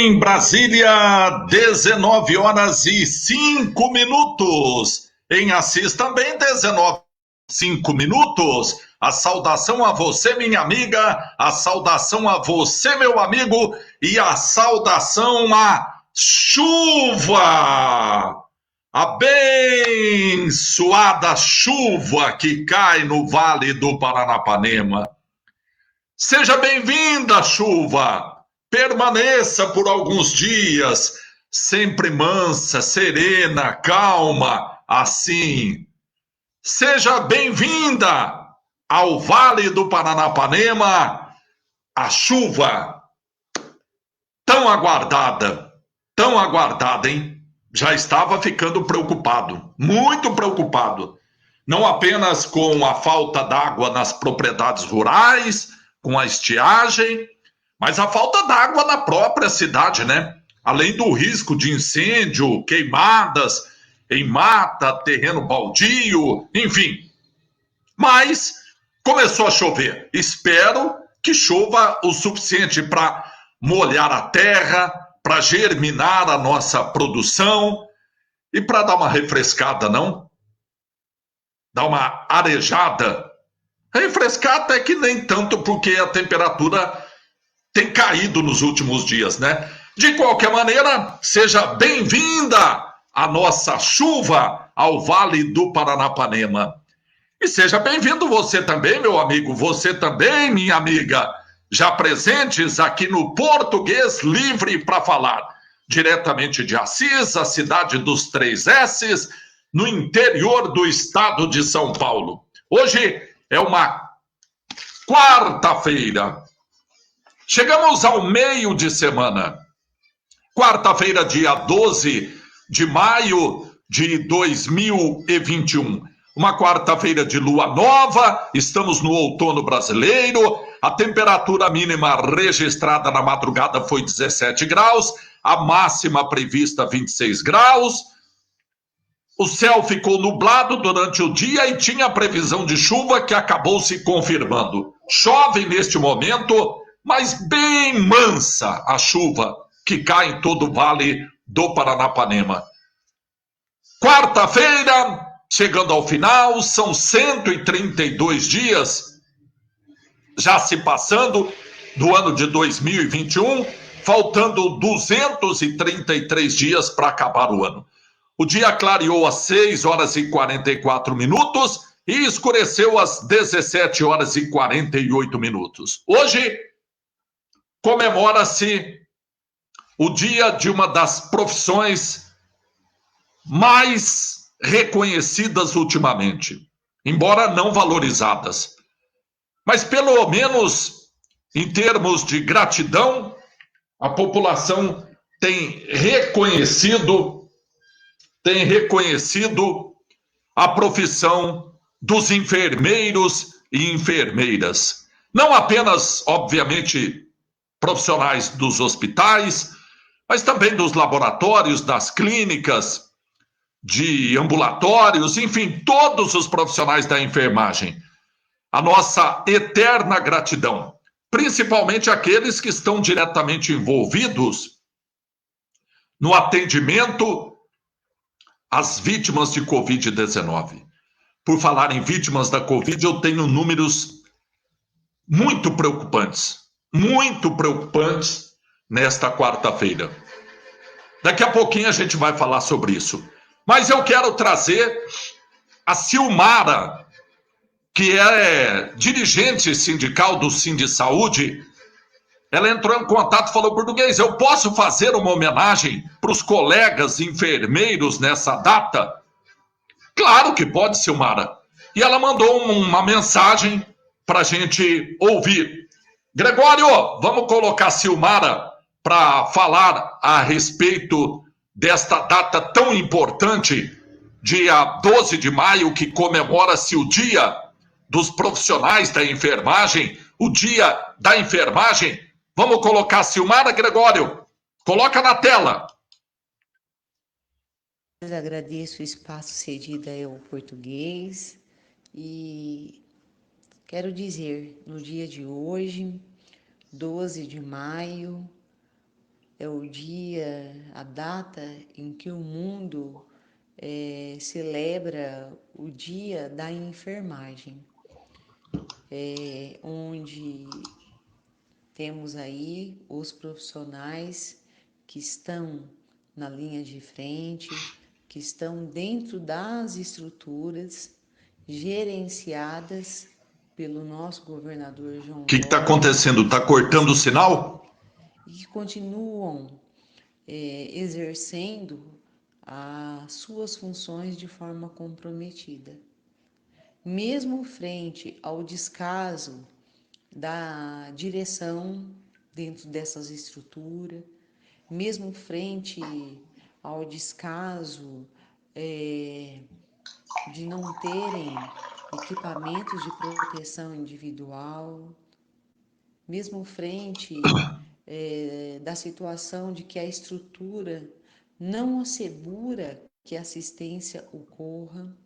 Em Brasília, 19 horas e 5 minutos. Em Assis também, 19 5 minutos. A saudação a você, minha amiga, a saudação a você, meu amigo, e a saudação à chuva. Abençoada chuva que cai no Vale do Paranapanema. Seja bem-vinda, chuva. Permaneça por alguns dias, sempre mansa, serena, calma, assim. Seja bem-vinda ao Vale do Paranapanema, a chuva tão aguardada, hein? Já estava ficando preocupado, muito preocupado. Não apenas com a falta d'água nas propriedades rurais, com a estiagem, mas a falta d'água na própria cidade, né? Além do risco de incêndio, queimadas em mata, terreno baldio, enfim. Mas começou a chover. Espero que chova o suficiente para molhar a terra, para germinar a nossa produção e para dar uma refrescada, não? Dar uma arejada. Refrescar até que nem tanto, porque a temperatura tem caído nos últimos dias, né? De qualquer maneira, seja bem-vinda a nossa chuva ao Vale do Paranapanema. E seja bem-vindo você também, meu amigo, você também, minha amiga, já presentes aqui no Português Livre para Falar, diretamente de Assis, a cidade dos 3 S's, no interior do estado de São Paulo. Hoje é uma quarta-feira. Chegamos ao meio de semana. Quarta-feira, dia 12 de maio de 2021. Uma quarta-feira de lua nova, estamos no outono brasileiro. A temperatura mínima registrada na madrugada foi 17 graus, a máxima prevista 26 graus. O céu ficou nublado durante o dia e tinha previsão de chuva que acabou se confirmando. Chove neste momento, mas bem mansa a chuva que cai em todo o Vale do Paranapanema. Quarta-feira, chegando ao final, são 132 dias já se passando do ano de 2021, faltando 233 dias para acabar o ano. O dia clareou às 6 horas e 44 minutos e escureceu às 17 horas e 48 minutos. Hoje comemora-se o dia de uma das profissões mais reconhecidas ultimamente, embora não valorizadas. Mas pelo menos em termos de gratidão, a população tem reconhecido a profissão dos enfermeiros e enfermeiras. Não apenas, obviamente, profissionais dos hospitais, mas também dos laboratórios, das clínicas, de ambulatórios, enfim, todos os profissionais da enfermagem. A nossa eterna gratidão, principalmente aqueles que estão diretamente envolvidos no atendimento às vítimas de Covid-19. Por falar em vítimas da Covid, eu tenho números muito preocupantes nesta quarta-feira. Daqui a pouquinho a gente vai falar sobre isso. Mas eu quero trazer a Silmara, que é dirigente sindical do Sindisaúde. Ela entrou em contato e falou: Português, eu posso fazer uma homenagem para os colegas enfermeiros nessa data? Claro que pode, Silmara. E ela mandou uma mensagem para a gente ouvir. Gregório, vamos colocar a Silmara para falar a respeito desta data tão importante, dia 12 de maio, que comemora-se o Dia dos Profissionais da Enfermagem, o Dia da Enfermagem. Vamos colocar a Silmara, Gregório? Coloca na tela. Eu agradeço o espaço cedido ao Português e quero dizer, no dia de hoje, 12 de maio, é o dia, a data em que o mundo celebra o Dia da Enfermagem, onde temos aí os profissionais que estão na linha de frente, que estão dentro das estruturas gerenciadas pelo nosso governador O João que está Dória acontecendo? Está cortando o sinal? e que continuam exercendo as suas funções de forma comprometida. Mesmo frente ao descaso da direção dentro dessas estruturas, mesmo frente ao descaso de não terem equipamentos de proteção individual, mesmo frente da situação de que a estrutura não assegura que a assistência ocorra,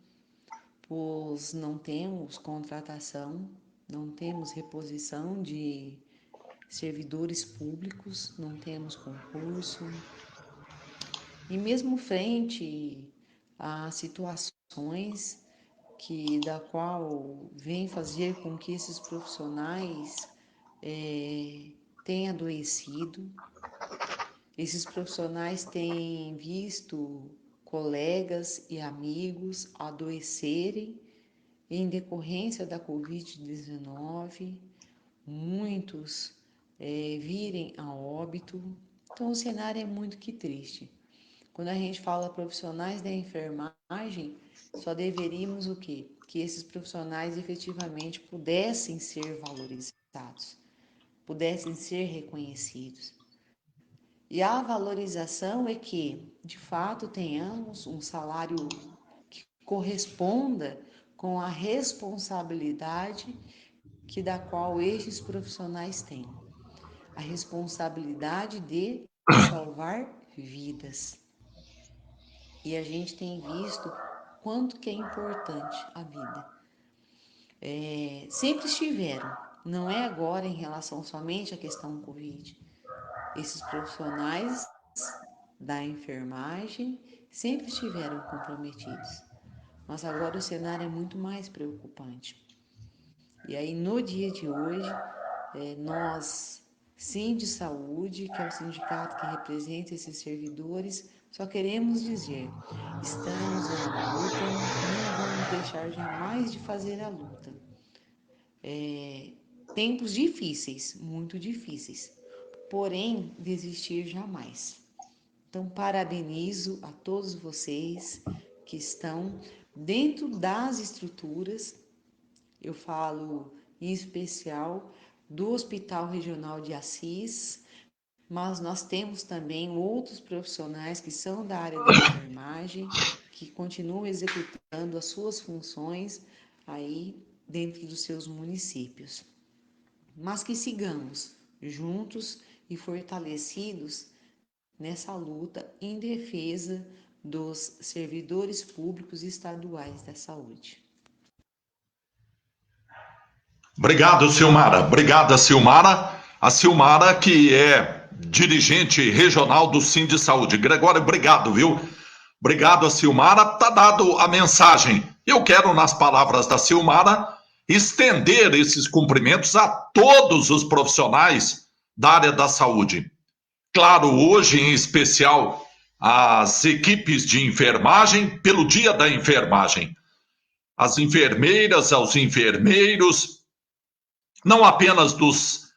pois não temos contratação, não temos reposição de servidores públicos, não temos concurso. E mesmo frente a situações da qual vem fazer com que esses profissionais tenham adoecido, esses profissionais têm visto colegas e amigos adoecerem em decorrência da Covid-19, muitos virem a óbito. Então o cenário é muito que triste. Quando a gente fala profissionais da enfermagem, só deveríamos o quê? Que esses profissionais efetivamente pudessem ser valorizados, pudessem ser reconhecidos. E a valorização é que, de fato, tenhamos um salário que corresponda com a responsabilidade da qual estes profissionais têm. A responsabilidade de salvar vidas. E a gente tem visto quanto que é importante a vida. Sempre estiveram, não é agora em relação somente à questão Covid. Esses profissionais da enfermagem sempre estiveram comprometidos. Mas agora o cenário é muito mais preocupante. E aí, no dia de hoje, nós, Sindisaúde, que é o sindicato que representa esses servidores, só queremos dizer, estamos na luta, não vamos deixar jamais de fazer a luta. Tempos difíceis, muito difíceis, porém, desistir jamais. Então, parabenizo a todos vocês que estão dentro das estruturas. Eu falo em especial do Hospital Regional de Assis, mas nós temos também outros profissionais que são da área da enfermagem, que continuam executando as suas funções aí dentro dos seus municípios. Mas que sigamos juntos e fortalecidos nessa luta em defesa dos servidores públicos estaduais da saúde. Obrigado, Silmara. Obrigada, Silmara. A Silmara, que é dirigente regional do Sindisaúde. Gregório, obrigado, viu? Obrigado a Silmara. Tá dado a mensagem. Eu quero, nas palavras da Silmara, estender esses cumprimentos a todos os profissionais da área da saúde. Claro, hoje em especial as equipes de enfermagem, pelo Dia da Enfermagem. As enfermeiras, aos enfermeiros, não apenas dos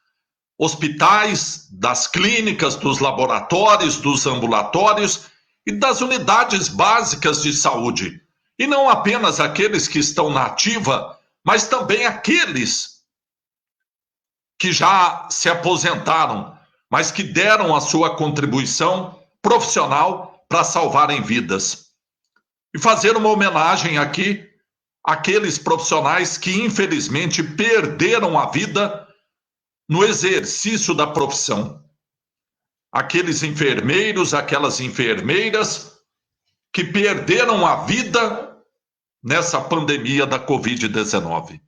hospitais, das clínicas, dos laboratórios, dos ambulatórios e das unidades básicas de saúde. E não apenas aqueles que estão na ativa, mas também aqueles que já se aposentaram, mas que deram a sua contribuição profissional para salvarem vidas. E fazer uma homenagem aqui àqueles profissionais que infelizmente perderam a vida no exercício da profissão. Aqueles enfermeiros, aquelas enfermeiras que perderam a vida nessa pandemia da Covid-19.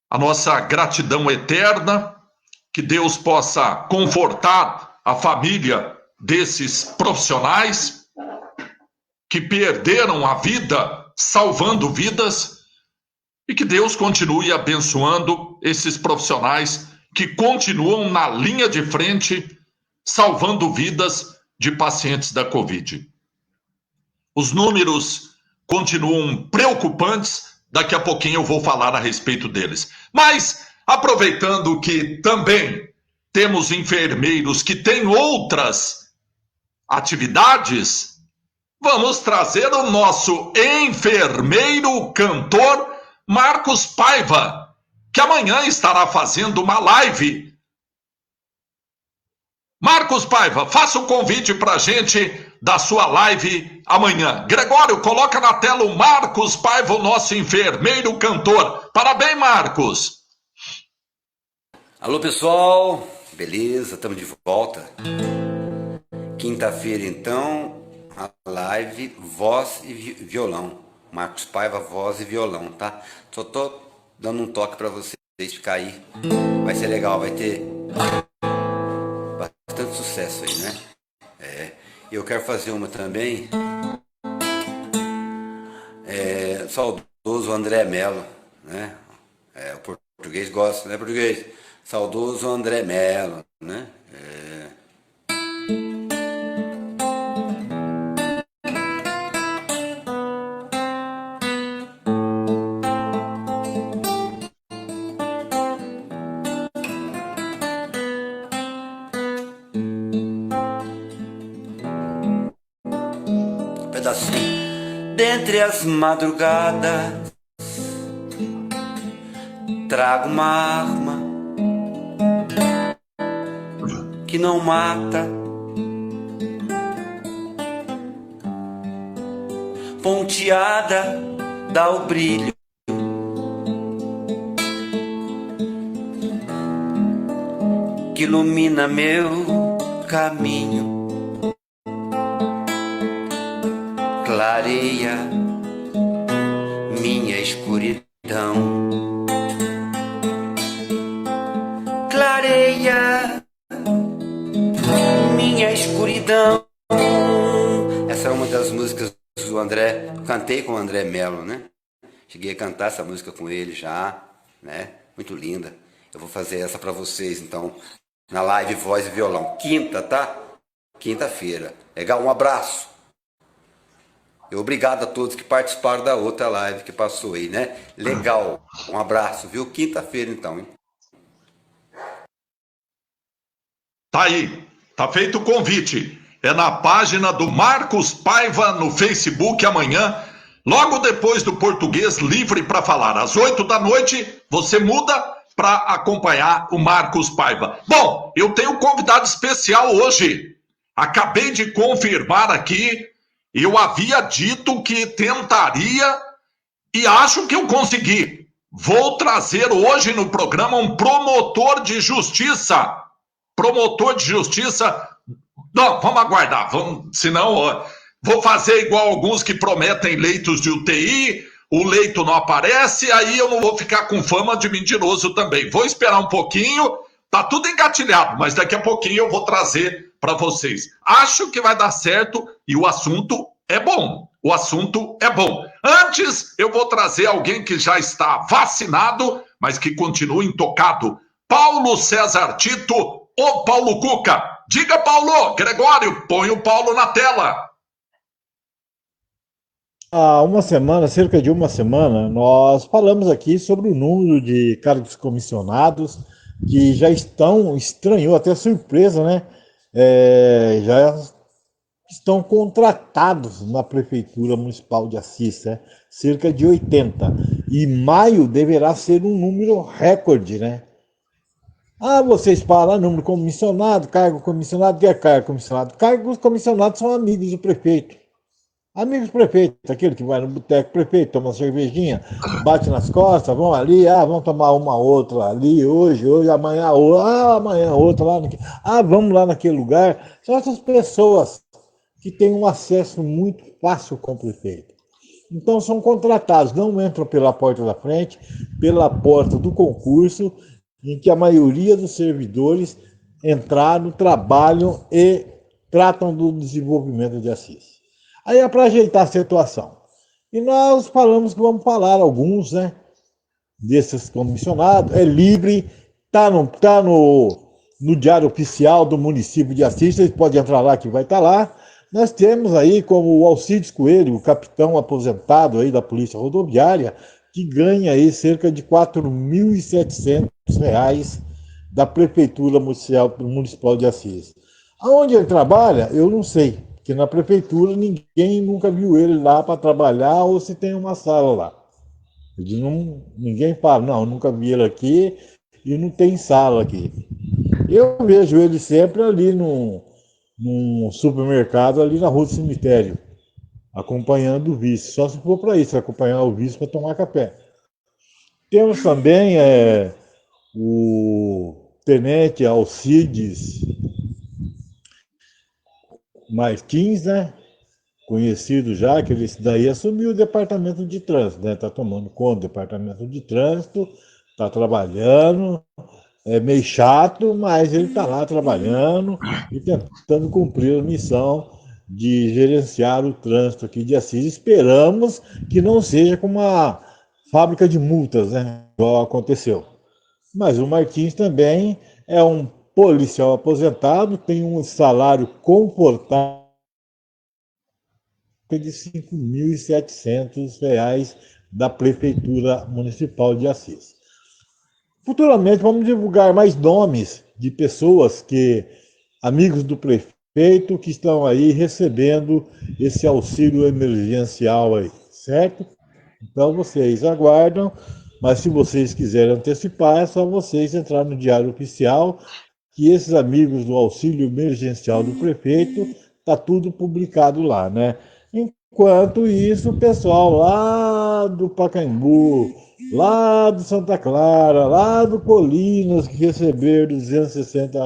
A nossa gratidão eterna, que Deus possa confortar a família desses profissionais que perderam a vida salvando vidas e que Deus continue abençoando esses profissionais que continuam na linha de frente salvando vidas de pacientes da Covid. Os números continuam preocupantes, daqui a pouquinho eu vou falar a respeito deles. Mas, aproveitando que também temos enfermeiros que têm outras atividades, vamos trazer o nosso enfermeiro cantor Marcos Paiva, que amanhã estará fazendo uma live. Marcos Paiva, faça um convite para a gente da sua live amanhã. Gregório, coloca na tela o Marcos Paiva, o nosso enfermeiro cantor. Parabéns, Marcos. Alô, pessoal. Beleza, estamos de volta. Quinta-feira, então, a live voz e violão. Marcos Paiva, voz e violão, tá? Só tô dando um toque para vocês ficar aí. Vai ser legal, vai ter bastante sucesso aí, né? Eu quero fazer uma também. Saudoso André Mello, né? O português gosta, né, português? Saudoso André Mello, né? Pedacinho. Dentre as madrugadas trago uma arma que não mata, ponteada dá o brilho, que ilumina meu caminho, clareia minha escuridão, clareia minha escuridão. Essa é uma das músicas do André, cantei com o André Mello, né? Cheguei a cantar essa música com ele já, né? Muito linda. Eu vou fazer essa para vocês, então, na live Voz e Violão. Quinta, tá? Quinta-feira. Legal, um abraço. E obrigado a todos que participaram da outra live que passou aí, né? Legal. Um abraço, viu? Quinta-feira, então, hein? Tá aí, tá feito o convite. É na página do Marcos Paiva no Facebook amanhã, logo depois do Português Livre para Falar. Às 8 da noite, você muda para acompanhar o Marcos Paiva. Bom, eu tenho um convidado especial hoje. Acabei de confirmar aqui, eu havia dito que tentaria e acho que eu consegui. Vou trazer hoje no programa um promotor de justiça. Promotor de justiça. Não, vamos aguardar, senão vou fazer igual alguns que prometem leitos de UTI, o leito não aparece, aí eu não vou ficar com fama de mentiroso também. Vou esperar um pouquinho, tá tudo engatilhado, mas daqui a pouquinho eu vou trazer para vocês. Acho que vai dar certo e o assunto é bom. O assunto é bom. Antes, eu vou trazer alguém que já está vacinado, mas que continua intocado. Paulo César Tito, o Paulo Cuca. Diga, Paulo. Gregório, põe o Paulo na tela. Há uma semana, cerca de uma semana, nós falamos aqui sobre o número de cargos comissionados que já estranhou, até surpresa, né? Já estão contratados na Prefeitura Municipal de Assis, né? Cerca de 80. E maio deverá ser um número recorde, né? Vocês falam número comissionado, cargo comissionado, que é cargo comissionado? Cargos comissionados são amigos do prefeito. Amigos do prefeito, aquele que vai no boteco prefeito, toma uma cervejinha, bate nas costas, vão ali, vamos tomar uma outra ali, hoje, amanhã outra, amanhã outra lá, vamos lá naquele lugar. São essas pessoas que têm um acesso muito fácil com o prefeito. Então são contratados, não entram pela porta da frente, pela porta do concurso, em que a maioria dos servidores entraram, trabalham e tratam do desenvolvimento de Assis. Aí é para ajeitar a situação. E nós falamos que vamos falar alguns, né, desses comissionados. É livre, tá no Diário Oficial do município de Assis, vocês podem entrar lá que vai estar lá. Nós temos aí como o Alcides Coelho, o capitão aposentado aí da Polícia Rodoviária, que ganha aí cerca de R$ 4.700 da Prefeitura Municipal de Assis. Aonde ele trabalha, eu não sei, porque na prefeitura ninguém nunca viu ele lá para trabalhar ou se tem uma sala lá. Ninguém fala, não, nunca vi ele aqui e não tem sala aqui. Eu vejo ele sempre ali num supermercado ali na Rua do Cemitério, acompanhando o vice. Só se for para isso, acompanhar o vice para tomar café. Temos também o tenente Alcides Martins, né? Conhecido já, que ele daí assumiu o departamento de trânsito, né? Está tomando conta do departamento de trânsito, está trabalhando, é meio chato, mas ele está lá trabalhando e tentando cumprir a missão de gerenciar o trânsito aqui de Assis. Esperamos que não seja como uma fábrica de multas, né? Igual aconteceu. Mas o Martins também é um policial aposentado, tem um salário confortável de R$ 5.700 da Prefeitura Municipal de Assis. Futuramente vamos divulgar mais nomes de pessoas amigos do prefeito, que estão aí recebendo esse auxílio emergencial aí, certo? Então vocês aguardam, mas se vocês quiserem antecipar, é só vocês entrar no Diário Oficial, que esses amigos do auxílio emergencial do prefeito, tá tudo publicado lá, né? Enquanto isso, o pessoal lá do Pacaembu, lá do Santa Clara, lá do Colinas, que receberam R$ 260,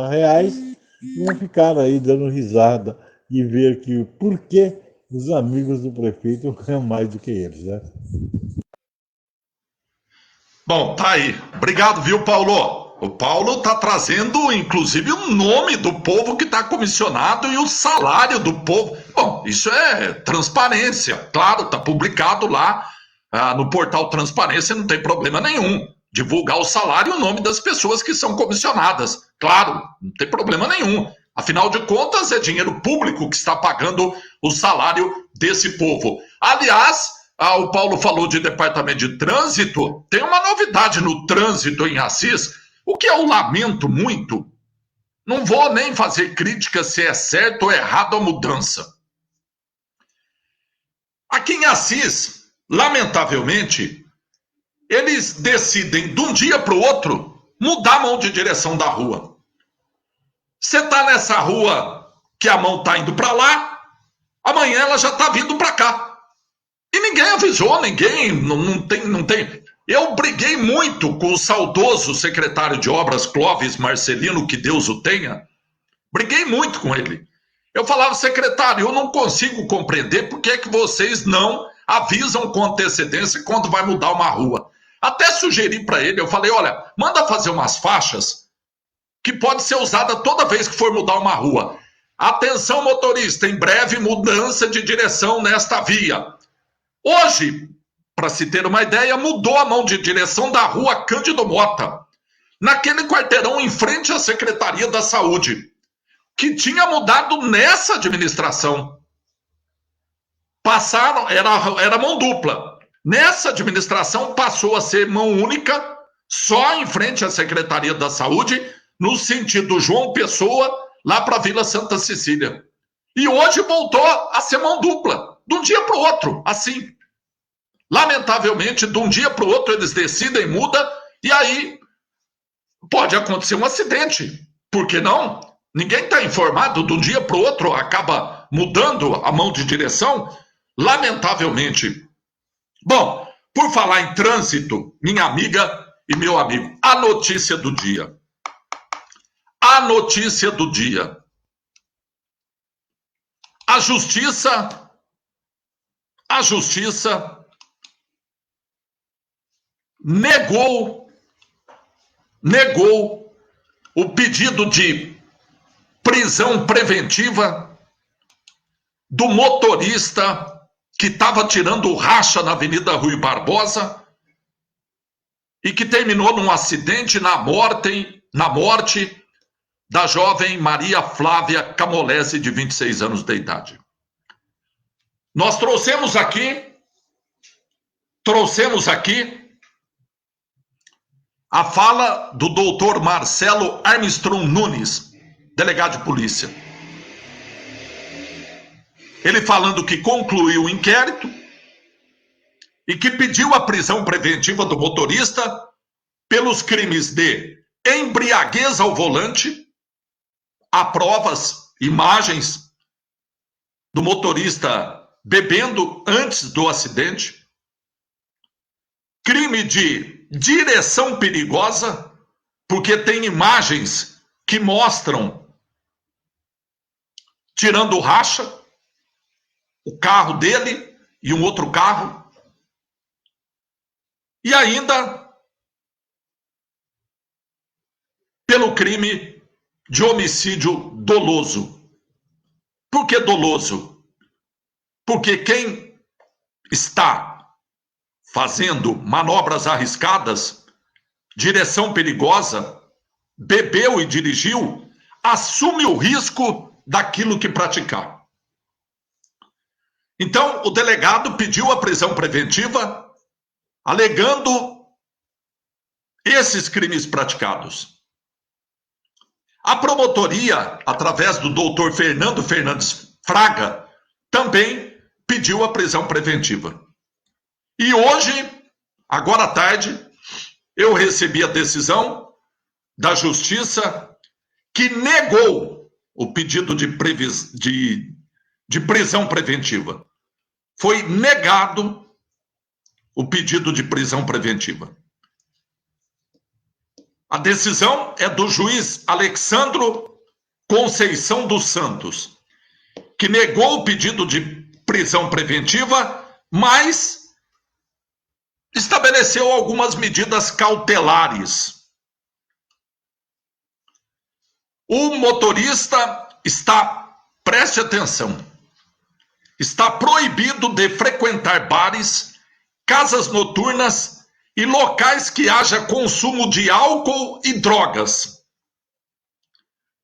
vão ficar aí dando risada e ver que por que os amigos do prefeito ganham mais do que eles, né? Bom, tá aí. Obrigado, viu, Paulo? O Paulo tá trazendo, inclusive, o nome do povo que está comissionado e o salário do povo. Bom, isso é transparência. Claro, tá publicado lá no portal Transparência, não tem problema nenhum. Divulgar o salário e o nome das pessoas que são comissionadas. Claro, não tem problema nenhum. Afinal de contas, é dinheiro público que está pagando o salário desse povo. Aliás, o Paulo falou de departamento de trânsito. Tem uma novidade no trânsito em Assis, o que eu lamento muito. Não vou nem fazer crítica se é certo ou errado a mudança. Aqui em Assis, lamentavelmente, eles decidem de um dia para o outro mudar a mão de direção da rua. Você está nessa rua que a mão está indo para lá, amanhã ela já está vindo para cá. E ninguém avisou, não tem. Eu briguei muito com o saudoso secretário de obras, Clóvis Marcelino, que Deus o tenha. Briguei muito com ele. Eu falava, secretário, eu não consigo compreender por que é que vocês não avisam com antecedência quando vai mudar uma rua. Até sugeri para ele, eu falei, olha, manda fazer umas faixas que pode ser usada toda vez que for mudar uma rua. Atenção, motorista, em breve mudança de direção nesta via. Hoje, para se ter uma ideia, mudou a mão de direção da rua Cândido Mota, naquele quarteirão em frente à Secretaria da Saúde, que tinha mudado nessa administração. Passaram, era mão dupla. Nessa administração passou a ser mão única, só em frente à Secretaria da Saúde, no sentido João Pessoa, lá para a Vila Santa Cecília. E hoje voltou a ser mão dupla, de um dia para o outro, assim. Lamentavelmente, de um dia para o outro, eles decidem, muda, e aí pode acontecer um acidente. Por que não? Ninguém está informado, de um dia para o outro acaba mudando a mão de direção, lamentavelmente. Bom, por falar em trânsito, minha amiga e meu amigo, a notícia do dia. A notícia do dia. A justiça negou o pedido de prisão preventiva do motorista que estava tirando racha na Avenida Rui Barbosa e que terminou num acidente na morte da jovem Maria Flávia Camolese, de 26 anos de idade. Nós trouxemos aqui a fala do doutor Marcelo Armstrong Nunes, delegado de polícia. Ele falando que concluiu o inquérito e que pediu a prisão preventiva do motorista pelos crimes de embriaguez ao volante. Há provas, imagens do motorista bebendo antes do acidente. Crime de direção perigosa, porque tem imagens que mostram tirando racha, o carro dele e um outro carro. E ainda pelo crime de homicídio doloso. Por que doloso? Porque quem está fazendo manobras arriscadas, direção perigosa, bebeu e dirigiu, assume o risco daquilo que praticar. Então, o delegado pediu a prisão preventiva, alegando esses crimes praticados. A promotoria, através do doutor Fernando Fernandes Fraga, também pediu a prisão preventiva. E hoje, agora à tarde, eu recebi a decisão da Justiça que negou o pedido de prisão preventiva. Foi negado o pedido de prisão preventiva. A decisão é do juiz Alexandro Conceição dos Santos, que negou o pedido de prisão preventiva, mas estabeleceu algumas medidas cautelares. O motorista está, preste atenção, está proibido de frequentar bares, casas noturnas e locais que haja consumo de álcool e drogas.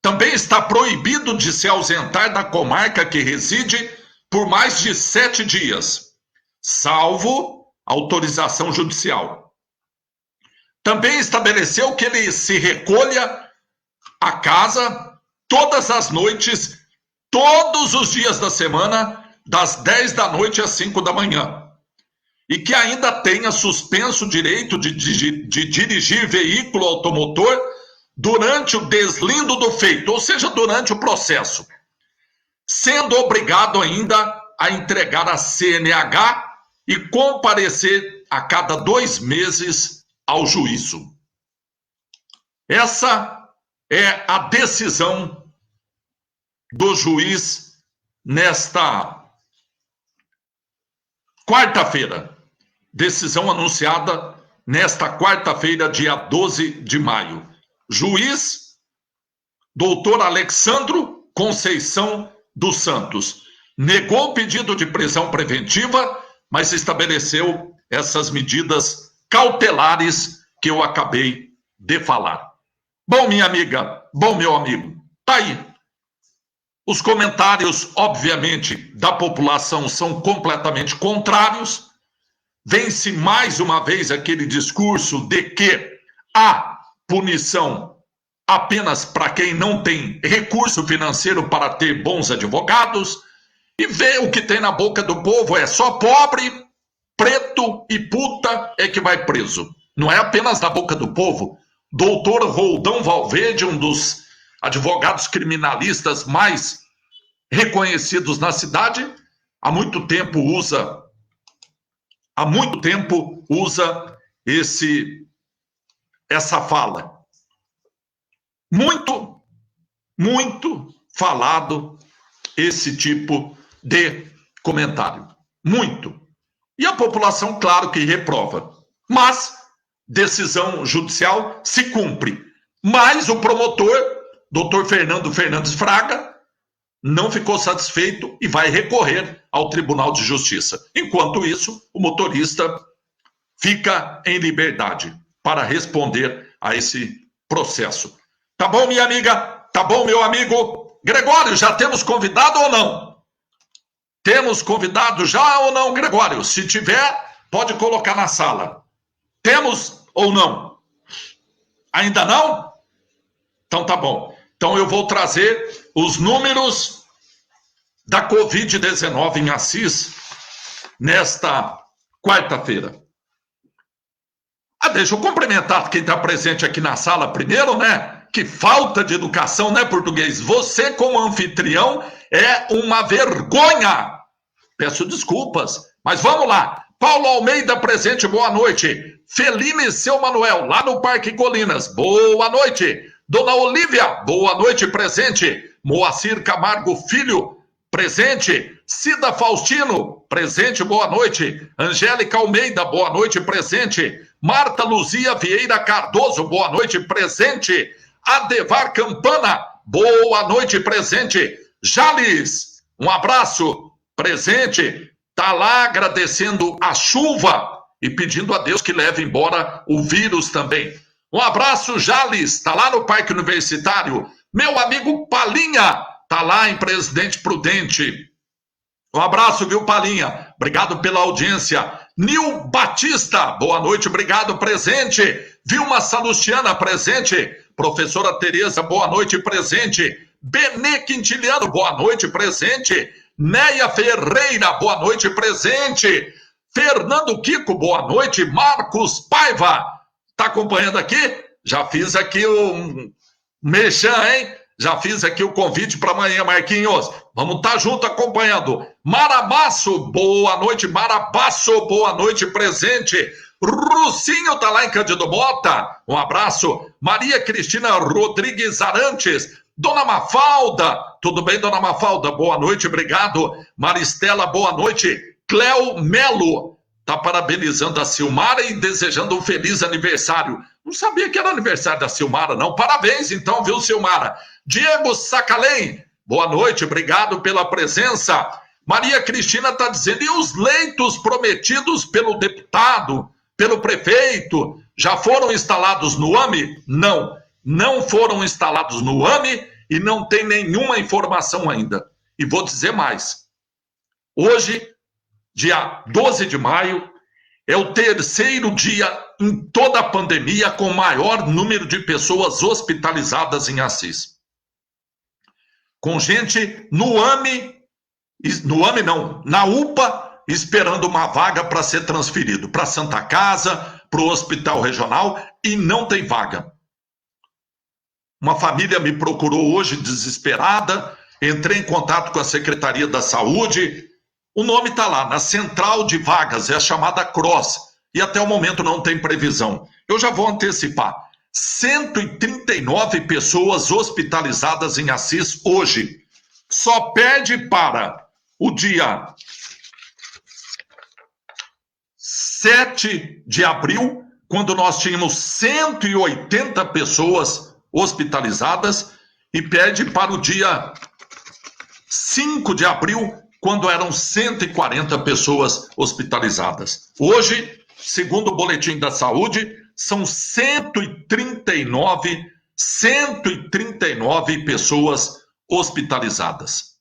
Também está proibido de se ausentar da comarca que reside por mais de 7 dias, salvo autorização judicial. Também estabeleceu que ele se recolha à casa todas as noites, todos os dias da semana, das 10 da noite às 5 da manhã. E que ainda tenha suspenso o direito de dirigir veículo automotor durante o deslindo do feito, ou seja, durante o processo, sendo obrigado ainda a entregar a CNH e comparecer a cada 2 meses ao juízo. Essa é a decisão do juiz nesta quarta-feira. Decisão anunciada nesta quarta-feira, dia 12 de maio. Juiz doutor Alexandro Conceição dos Santos negou o pedido de prisão preventiva, mas estabeleceu essas medidas cautelares que eu acabei de falar. Bom, minha amiga, bom, meu amigo, tá aí. Os comentários, obviamente, da população são completamente contrários. Vence mais uma vez aquele discurso de que há punição apenas para quem não tem recurso financeiro para ter bons advogados, e vê o que tem na boca do povo é só pobre, preto e puta é que vai preso. Não é apenas na boca do povo. Doutor Roldão Valverde, um dos advogados criminalistas mais reconhecidos na cidade, há muito tempo usa essa fala. Muito falado esse tipo de comentário. Muito. E a população, claro que reprova. Mas decisão judicial se cumpre. Mas o promotor Dr. Fernando Fernandes Fraga não ficou satisfeito e vai recorrer ao Tribunal de Justiça. Enquanto isso, o motorista fica em liberdade para responder a esse processo. Tá bom, minha amiga? Tá bom, meu amigo? Gregório, já temos convidado ou não? Temos convidado já ou não, Gregório? Se tiver, pode colocar na sala. Temos ou não? Ainda não? Então tá bom. Então eu vou trazer os números da Covid-19 em Assis nesta quarta-feira. Deixa eu cumprimentar quem está presente aqui na sala primeiro, né? Que falta de educação, né, português? Você, como anfitrião, é uma vergonha. Peço desculpas, mas vamos lá. Paulo Almeida presente, boa noite. Feline Seu Manuel, lá no Parque Colinas, boa noite. Dona Olívia, boa noite, presente. Moacir Camargo Filho, presente. Cida Faustino, presente, boa noite. Angélica Almeida, boa noite, presente. Marta Luzia Vieira Cardoso, boa noite, presente. Adevar Campana, boa noite, presente. Jales, um abraço, presente. Tá lá agradecendo a chuva e pedindo a Deus que leve embora o vírus também. Um abraço, Jales, tá lá no Parque Universitário. Meu amigo Palinha, tá lá em Presidente Prudente. Um abraço, viu, Palinha? Obrigado pela audiência. Nil Batista, boa noite, obrigado, presente. Vilma Salustiana, presente. Professora Tereza, boa noite, presente. Benê Quintiliano, boa noite, presente. Neia Ferreira, boa noite, presente. Fernando Kiko, boa noite. Marcos Paiva, tá acompanhando aqui? Já fiz aqui o merchan, hein? Já fiz aqui o convite para amanhã, Marquinhos. Vamos estar junto acompanhando. Marabasso, boa noite. Marabasso, boa noite, presente. Rucinho tá lá em Cândido Mota. Um abraço. Maria Cristina Rodrigues Arantes. Dona Mafalda, tudo bem, Dona Mafalda? Boa noite, obrigado. Maristela, boa noite. Cléo Melo tá parabenizando a Silmara e desejando um feliz aniversário. Não sabia que era aniversário da Silmara, não. Parabéns, então, viu, Silmara? Diego Sacalém, boa noite, obrigado pela presença. Maria Cristina está dizendo, e os leitos prometidos pelo deputado, pelo prefeito, já foram instalados no AME? Não, não foram instalados no AME e não tem nenhuma informação ainda. E vou dizer mais. Hoje, dia 12 de maio, é o terceiro dia em toda a pandemia com o maior número de pessoas hospitalizadas em Assis. Com gente no AME não, na UPA, esperando uma vaga para ser transferido para Santa Casa, para o hospital regional, e não tem vaga. Uma família me procurou hoje desesperada, entrei em contato com a Secretaria da Saúde, o nome está lá, na central de vagas, é a chamada CROSS, e até o momento não tem previsão. Eu já vou antecipar. 139 pessoas hospitalizadas em Assis hoje. Só perde para o dia 7 de abril, quando nós tínhamos 180 pessoas hospitalizadas, e perde para o dia 5 de abril, quando eram 140 pessoas hospitalizadas. Hoje, segundo o Boletim da Saúde, são 139 pessoas hospitalizadas.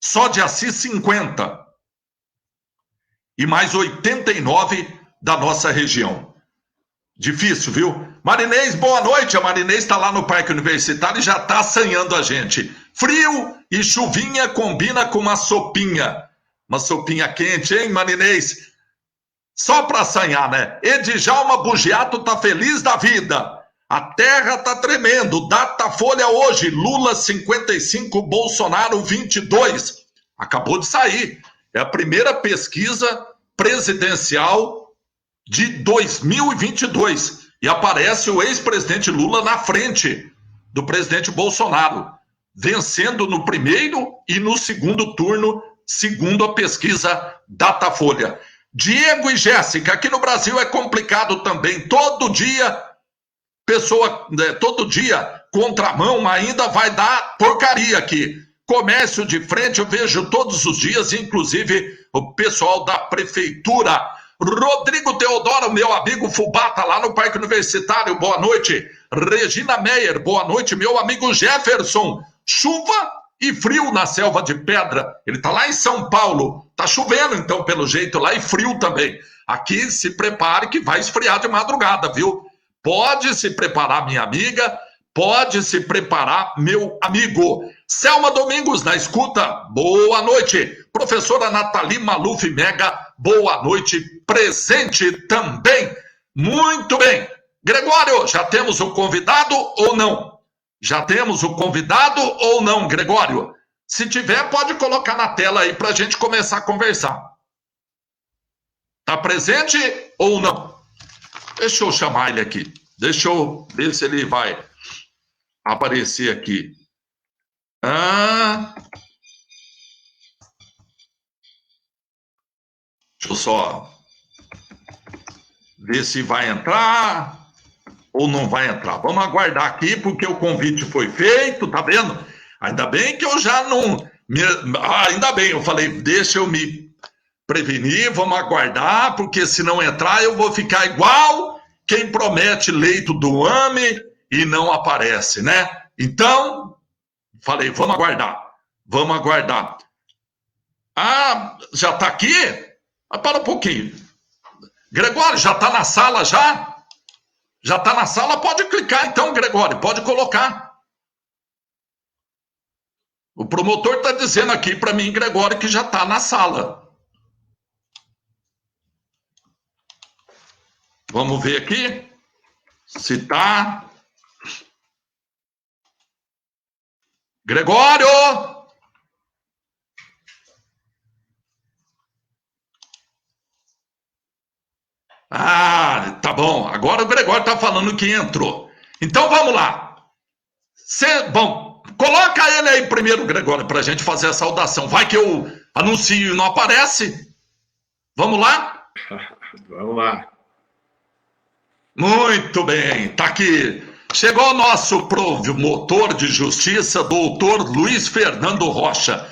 Só de Assis, 50. E mais 89 da nossa região. Difícil, viu? Marinês, boa noite. A Marinês está lá no Parque Universitário e já está assanhando a gente. Frio e chuvinha combina com uma sopinha. Uma sopinha quente, hein, Marinês? Só para assanhar, né? Edjalma Bugiato tá feliz da vida. A terra tá tremendo. Datafolha hoje. Lula 55, Bolsonaro 22. Acabou de sair. É a primeira pesquisa presidencial de 2022. E aparece o ex-presidente Lula na frente do presidente Bolsonaro, vencendo no primeiro e no segundo turno, segundo a pesquisa Datafolha. Diego e Jéssica, aqui no Brasil é complicado também. Todo dia contramão, ainda vai dar porcaria aqui. Comércio de frente eu vejo todos os dias, inclusive o pessoal da prefeitura. Rodrigo Teodoro, meu amigo Fubá, tá lá no Parque Universitário, boa noite. Regina Meyer, boa noite. Meu amigo Jefferson, chuva e frio na Selva de Pedra. Ele tá lá em São Paulo, tá chovendo então pelo jeito lá e frio também. Aqui se prepare que vai esfriar de madrugada, viu? Pode se preparar, minha amiga, pode se preparar, meu amigo. Selma Domingos, na escuta, boa noite. Professora Nathalie Maluf Mega, boa noite, presente também. Muito bem. Gregório, já temos o convidado ou não? Já temos o convidado ou não, Gregório? Se tiver, pode colocar na tela aí para a gente começar a conversar. Tá presente ou não? Deixa eu chamar ele aqui. Deixa eu ver se ele vai aparecer aqui. Deixa eu só ver se vai entrar ou não vai entrar. Vamos aguardar aqui, porque o convite foi feito, tá vendo? Ainda bem que eu já não... ainda bem, eu falei, deixa eu me prevenir, vamos aguardar, porque se não entrar eu vou ficar igual quem promete leito do AME e não aparece, né? Então, falei, vamos aguardar, vamos aguardar. Já tá aqui? Para um pouquinho. Gregório, já tá na sala já? Já tá na sala? Pode clicar então, Gregório, pode colocar. O promotor tá dizendo aqui para mim, Gregório, que já tá na sala. Vamos ver aqui se tá. Gregório! Tá bom. Agora o Gregório tá falando que entrou. Então vamos lá. Bom, coloca ele aí primeiro, Gregório, pra gente fazer a saudação. Vai que eu anuncio e não aparece. Vamos lá? Vamos lá. Muito bem, tá aqui. Chegou o nosso promotor de justiça, doutor Luiz Fernando Rocha.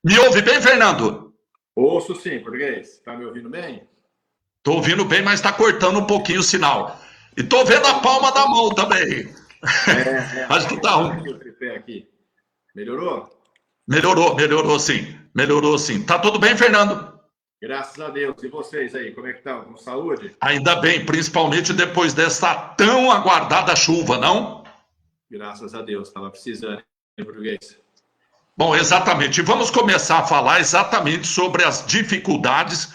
Me ouve bem, Fernando? Ouço sim, português. Tá me ouvindo bem? Tô ouvindo bem, mas tá cortando um pouquinho o sinal. E tô vendo a palma da mão também. Acho que tá ruim. O tripé aqui. Melhorou? Melhorou sim. Melhorou sim. Tá tudo bem, Fernando? Graças a Deus. E vocês aí, como é que estão? Com saúde? Ainda bem, principalmente depois dessa tão aguardada chuva, não? Graças a Deus. Estava precisando em português. Bom, exatamente. Vamos começar a falar exatamente sobre as dificuldades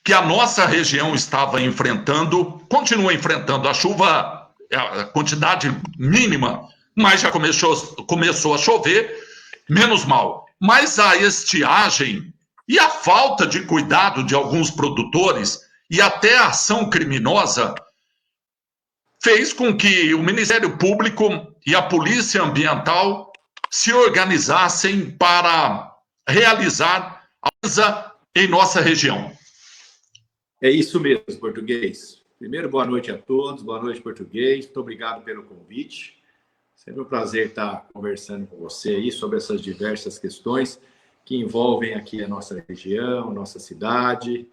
que a nossa região estava enfrentando, continua enfrentando. A chuva, a quantidade mínima, mas já começou a chover, menos mal. Mas a estiagem e a falta de cuidado de alguns produtores e até a ação criminosa fez com que o Ministério Público e a Polícia Ambiental se organizassem para realizar a limpeza em nossa região. É isso mesmo, português. Primeiro, boa noite a todos. Boa noite, português. Muito obrigado pelo convite. Sempre um prazer estar conversando com você aí sobre essas diversas questões que envolvem aqui a nossa região, nossa cidade.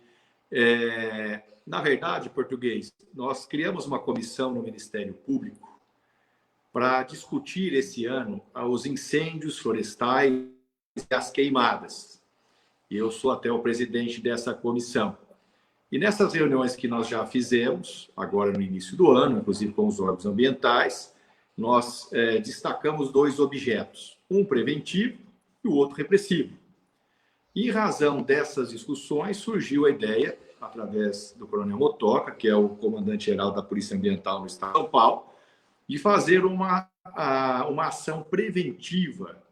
Na verdade, português, nós criamos uma comissão no Ministério Público para discutir esse ano os incêndios florestais e as queimadas. E eu sou até o presidente dessa comissão. E nessas reuniões que nós já fizemos, agora no início do ano, inclusive com os órgãos ambientais, nós destacamos dois objetos, um preventivo e o outro repressivo. E, em razão dessas discussões, surgiu a ideia, através do Coronel Motoca, que é o comandante-geral da Polícia Ambiental no estado de São Paulo, de fazer uma ação preventiva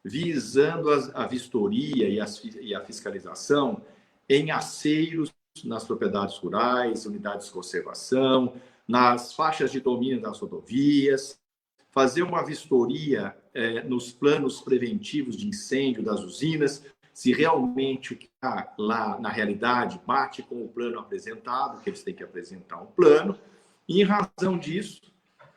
visando a vistoria e a fiscalização em aceiros, nas propriedades rurais, unidades de conservação, nas faixas de domínio das rodovias, fazer uma vistoria nos planos preventivos de incêndio das usinas, se realmente o que está lá na realidade bate com o plano apresentado, que eles têm que apresentar um plano, e em razão disso,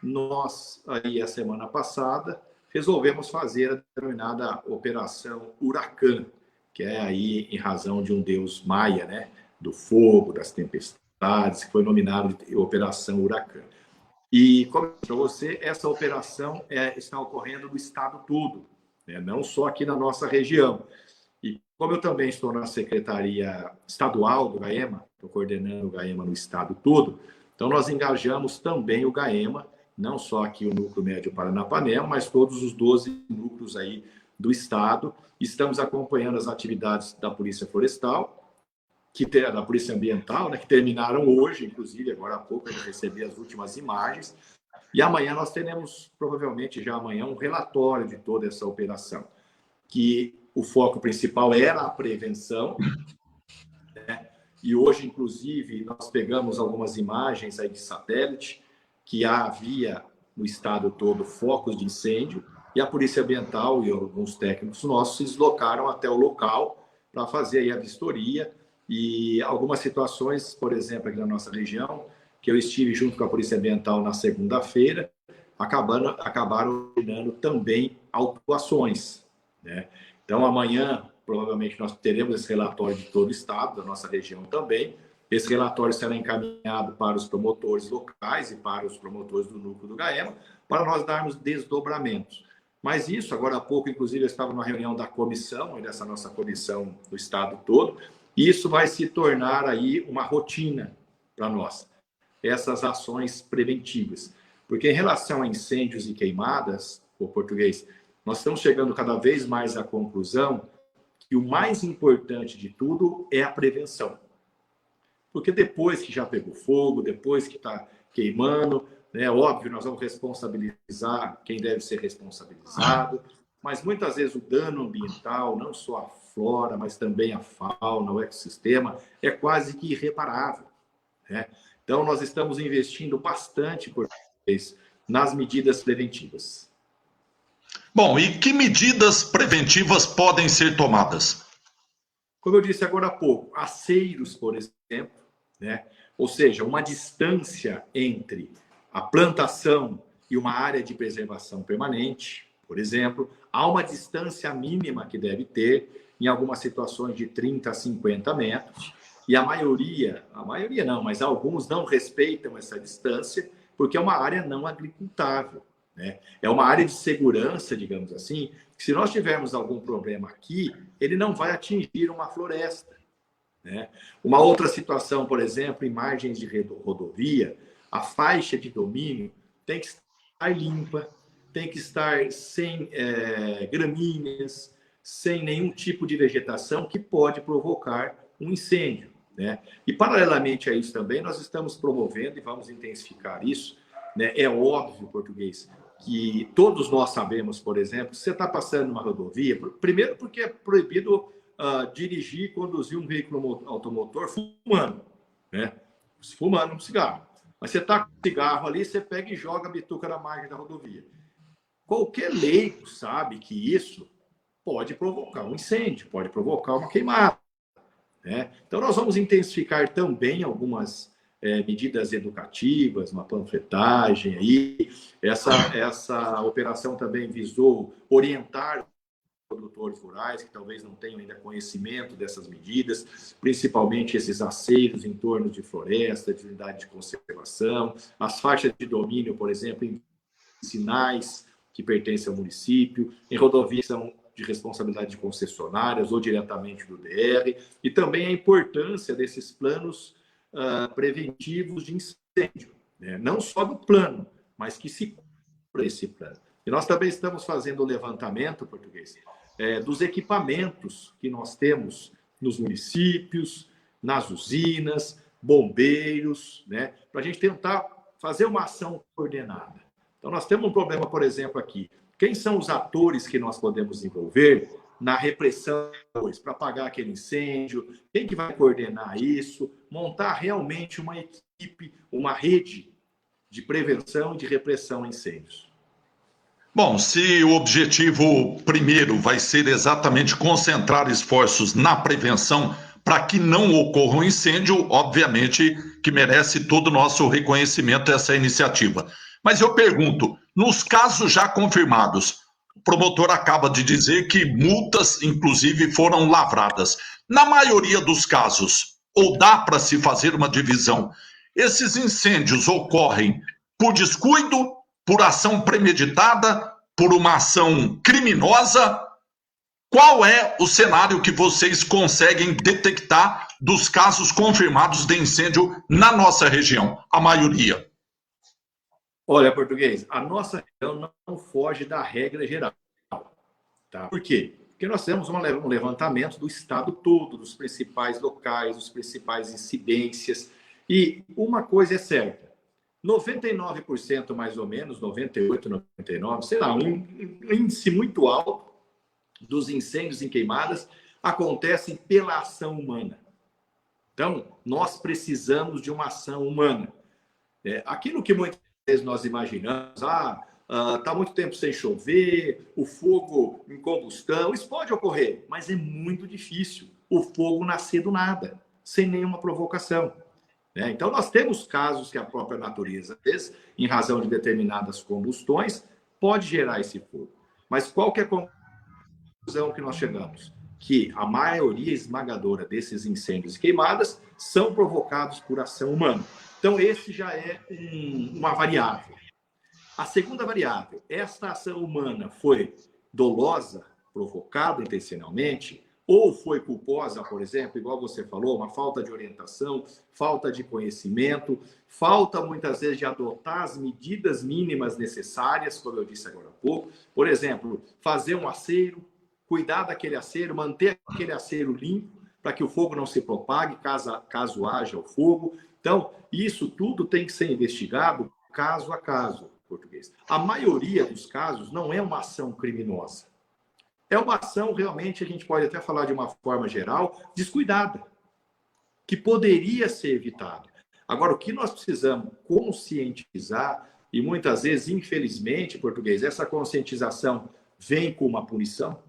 nós, aí a semana passada, resolvemos fazer a denominada Operação Huracan, que é aí em razão de um deus maia, né? Do fogo, das tempestades, que foi nominado de Operação Huracan. E, como eu disse para você, essa operação está ocorrendo no estado todo, né? Não só aqui na nossa região. E como eu também estou na Secretaria Estadual do GAEMA, estou coordenando o GAEMA no estado todo, então nós engajamos também o GAEMA, não só aqui o Núcleo Médio Paranapanema, mas todos os 12 núcleos aí do estado. Estamos acompanhando as atividades da Polícia Florestal, da Polícia Ambiental, né, que terminaram hoje, inclusive, agora há pouco eu recebi as últimas imagens. E amanhã nós teremos, provavelmente já amanhã, um relatório de toda essa operação, que o foco principal era a prevenção, né? E hoje, inclusive, nós pegamos algumas imagens aí de satélite, que havia no estado todo focos de incêndio, e a Polícia Ambiental e alguns técnicos nossos se deslocaram até o local para fazer aí a vistoria. E algumas situações, por exemplo, aqui na nossa região, que eu estive junto com a Polícia Ambiental na segunda-feira, acabaram originando também autuações, né? Então, amanhã, provavelmente, nós teremos esse relatório de todo o estado, da nossa região também. Esse relatório será encaminhado para os promotores locais e para os promotores do núcleo do GAEMA, para nós darmos desdobramentos. Mas isso, agora há pouco, inclusive, eu estava numa reunião da comissão, dessa nossa comissão do estado todo, e isso vai se tornar aí uma rotina para nós, essas ações preventivas. Porque em relação a incêndios e queimadas, o português, nós estamos chegando cada vez mais à conclusão que o mais importante de tudo é a prevenção. Porque depois que já pegou fogo, depois que está queimando, né, óbvio, nós vamos responsabilizar quem deve ser responsabilizado, mas muitas vezes o dano ambiental, não só a flora, mas também a fauna, o ecossistema, é quase que irreparável, né? Então, nós estamos investindo bastante por vez nas medidas preventivas. Bom, e que medidas preventivas podem ser tomadas? Como eu disse agora há pouco, aceiros, por exemplo, né? Ou seja, uma distância entre a plantação e uma área de preservação permanente, por exemplo, há uma distância mínima que deve ter, em algumas situações de 30 a 50 metros, e a maioria não, mas alguns não respeitam essa distância, porque é uma área não agricultável, né? É uma área de segurança, digamos assim, que se nós tivermos algum problema aqui, ele não vai atingir uma floresta, né? Uma outra situação, por exemplo, em margens de rodovia, a faixa de domínio tem que estar limpa, tem que estar sem gramíneas, sem nenhum tipo de vegetação que pode provocar um incêndio, né? E, paralelamente a isso também, nós estamos promovendo, e vamos intensificar isso, né? É óbvio, português, que todos nós sabemos, por exemplo, se você está passando numa rodovia, primeiro porque é proibido dirigir e conduzir um veículo automotor fumando, né? Fumando um cigarro. Mas você está com cigarro ali, você pega e joga a bituca na margem da rodovia. Qualquer leigo sabe que isso pode provocar um incêndio, pode provocar uma queimada, né? Então, nós vamos intensificar também algumas medidas educativas, uma panfletagem aí. Essa operação também visou orientar produtores rurais que talvez não tenham ainda conhecimento dessas medidas, principalmente esses aceiros em torno de floresta, de unidade de conservação, as faixas de domínio, por exemplo, em sinais que pertencem ao município, em rodovias são de responsabilidade de concessionárias ou diretamente do DR, e também a importância desses planos preventivos de incêndio, né? Não só do plano, mas que se cumpra esse plano. E nós também estamos fazendo o levantamento, português, dos equipamentos que nós temos nos municípios, nas usinas, bombeiros, né? Para a gente tentar fazer uma ação coordenada. Então, nós temos um problema, por exemplo, aqui. Quem são os atores que nós podemos envolver na repressão para apagar aquele incêndio? Quem que vai coordenar isso? Montar realmente uma equipe, uma rede de prevenção e de repressão a incêndios. Bom, se o objetivo primeiro vai ser exatamente concentrar esforços na prevenção para que não ocorra um incêndio, obviamente que merece todo o nosso reconhecimento essa iniciativa. Mas eu pergunto, nos casos já confirmados, o promotor acaba de dizer que multas, inclusive, foram lavradas. Na maioria dos casos, ou dá para se fazer uma divisão, esses incêndios ocorrem por descuido, por ação premeditada, por uma ação criminosa. Qual é o cenário que vocês conseguem detectar dos casos confirmados de incêndio na nossa região? A maioria. Olha, português, a nossa região não foge da regra geral. Tá? Por quê? Porque nós temos um levantamento do estado todo, dos principais locais, dos principais incidências. E uma coisa é certa, 99% mais ou menos, 98%, 99%, sei lá, um índice muito alto dos incêndios em queimadas acontecem pela ação humana. Então, nós precisamos de uma ação humana. Aquilo que muitas vezes nós imaginamos, está muito tempo sem chover, o fogo em combustão, isso pode ocorrer, mas é muito difícil o fogo nascer do nada, sem nenhuma provocação. Então, nós temos casos que a própria natureza, às vezes, em razão de determinadas combustões, pode gerar esse fogo. Mas qual que é a conclusão que nós chegamos? Que a maioria esmagadora desses incêndios e queimadas são provocados por ação humana. Então, esse já é uma variável. A segunda variável, esta ação humana foi dolosa, provocada intencionalmente, ou foi culposa, por exemplo, igual você falou, uma falta de orientação, falta de conhecimento, falta muitas vezes de adotar as medidas mínimas necessárias, como eu disse agora há pouco. Por exemplo, fazer um aceiro, cuidar daquele aceiro, manter aquele aceiro limpo, para que o fogo não se propague, caso haja o fogo. Então, isso tudo tem que ser investigado caso a caso, português. A maioria dos casos não é uma ação criminosa. É uma ação, realmente, a gente pode até falar de uma forma geral, descuidada, que poderia ser evitada. Agora, o que nós precisamos conscientizar, e muitas vezes, infelizmente, português, essa conscientização vem com uma punição,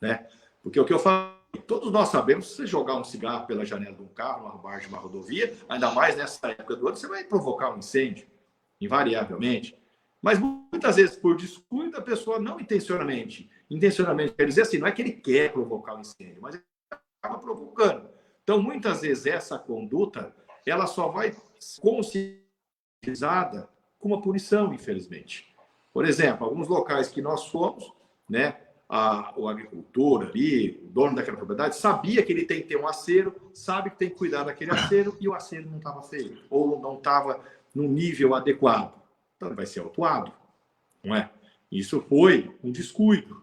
né? Porque o que eu falo, todos nós sabemos, se você jogar um cigarro pela janela de um carro, numa barra de uma rodovia, ainda mais nessa época do ano, você vai provocar um incêndio, invariavelmente. Mas muitas vezes, por descuido, a pessoa não intencionalmente quer dizer assim, não é que ele quer provocar um incêndio, mas ele acaba provocando. Então, muitas vezes, essa conduta, ela só vai ser conscientizada com uma punição, infelizmente. Por exemplo, alguns locais que nós fomos, né, o agricultor ali, o dono daquela propriedade, sabia que ele tem que ter um aceiro, sabe que tem que cuidar daquele aceiro, e o aceiro não estava feito, ou não estava no nível adequado. Então, ele vai ser autuado, não é? Isso foi um descuido.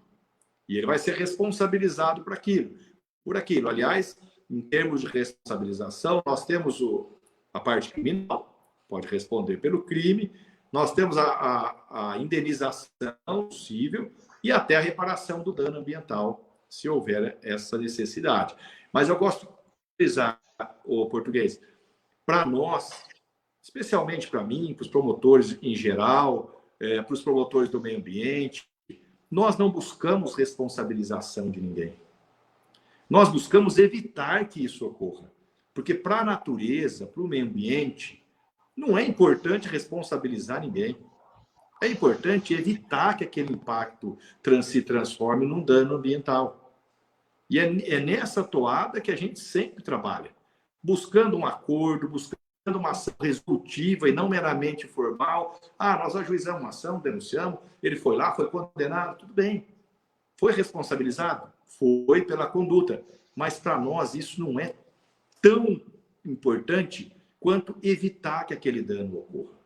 E ele vai ser responsabilizado por aquilo. Aliás, em termos de responsabilização, nós temos a parte criminal, pode responder pelo crime, nós temos a indenização possível e até a reparação do dano ambiental, se houver essa necessidade. Mas eu gosto de utilizar o português. Para nós, especialmente para mim, para os promotores em geral, para os promotores do meio ambiente, nós não buscamos responsabilização de ninguém. Nós buscamos evitar que isso ocorra. Porque para a natureza, para o meio ambiente, não é importante responsabilizar ninguém. É importante evitar que aquele impacto se transforme num dano ambiental. E é nessa toada que a gente sempre trabalha, buscando um acordo, buscando uma ação resolutiva e não meramente formal. Nós ajuizamos uma ação, denunciamos, ele foi lá, foi condenado, tudo bem. Foi responsabilizado? Foi pela conduta. Mas para nós isso não é tão importante quanto evitar que aquele dano ocorra.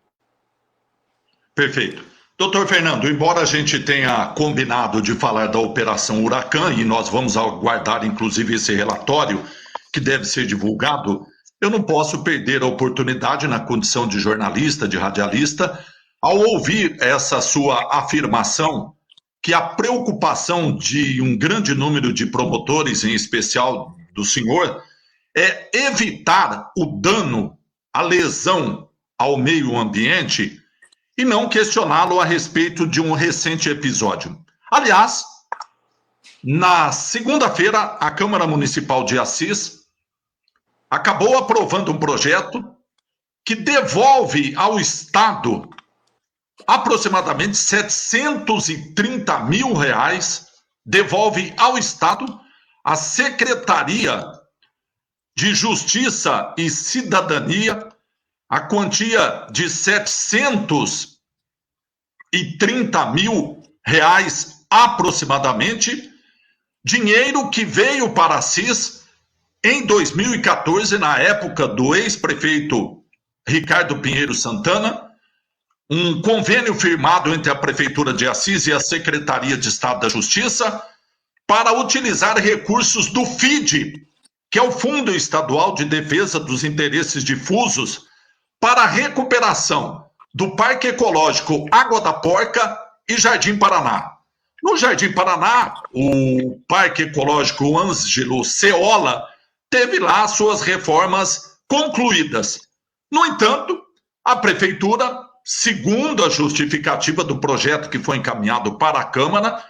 Perfeito. Doutor Fernando, embora a gente tenha combinado de falar da Operação Huracan, e nós vamos aguardar inclusive esse relatório que deve ser divulgado, eu não posso perder a oportunidade, na condição de jornalista, de radialista, ao ouvir essa sua afirmação, que a preocupação de um grande número de promotores, em especial do senhor, é evitar o dano, a lesão ao meio ambiente e não questioná-lo a respeito de um recente episódio. Aliás, na segunda-feira, a Câmara Municipal de Assis acabou aprovando um projeto que devolve ao Estado aproximadamente 730 mil reais, devolve ao Estado a Secretaria de Justiça e Cidadania a quantia de 730 mil reais aproximadamente, dinheiro que veio para a CIS em 2014, na época do ex-prefeito Ricardo Pinheiro Santana, um convênio firmado entre a Prefeitura de Assis e a Secretaria de Estado da Justiça para utilizar recursos do FIDE, que é o Fundo Estadual de Defesa dos Interesses Difusos, para a recuperação do Parque Ecológico Água da Porca e Jardim Paraná. No Jardim Paraná, o Parque Ecológico Ângelo Ceola teve lá suas reformas concluídas. No entanto, a Prefeitura, segundo a justificativa do projeto que foi encaminhado para a Câmara,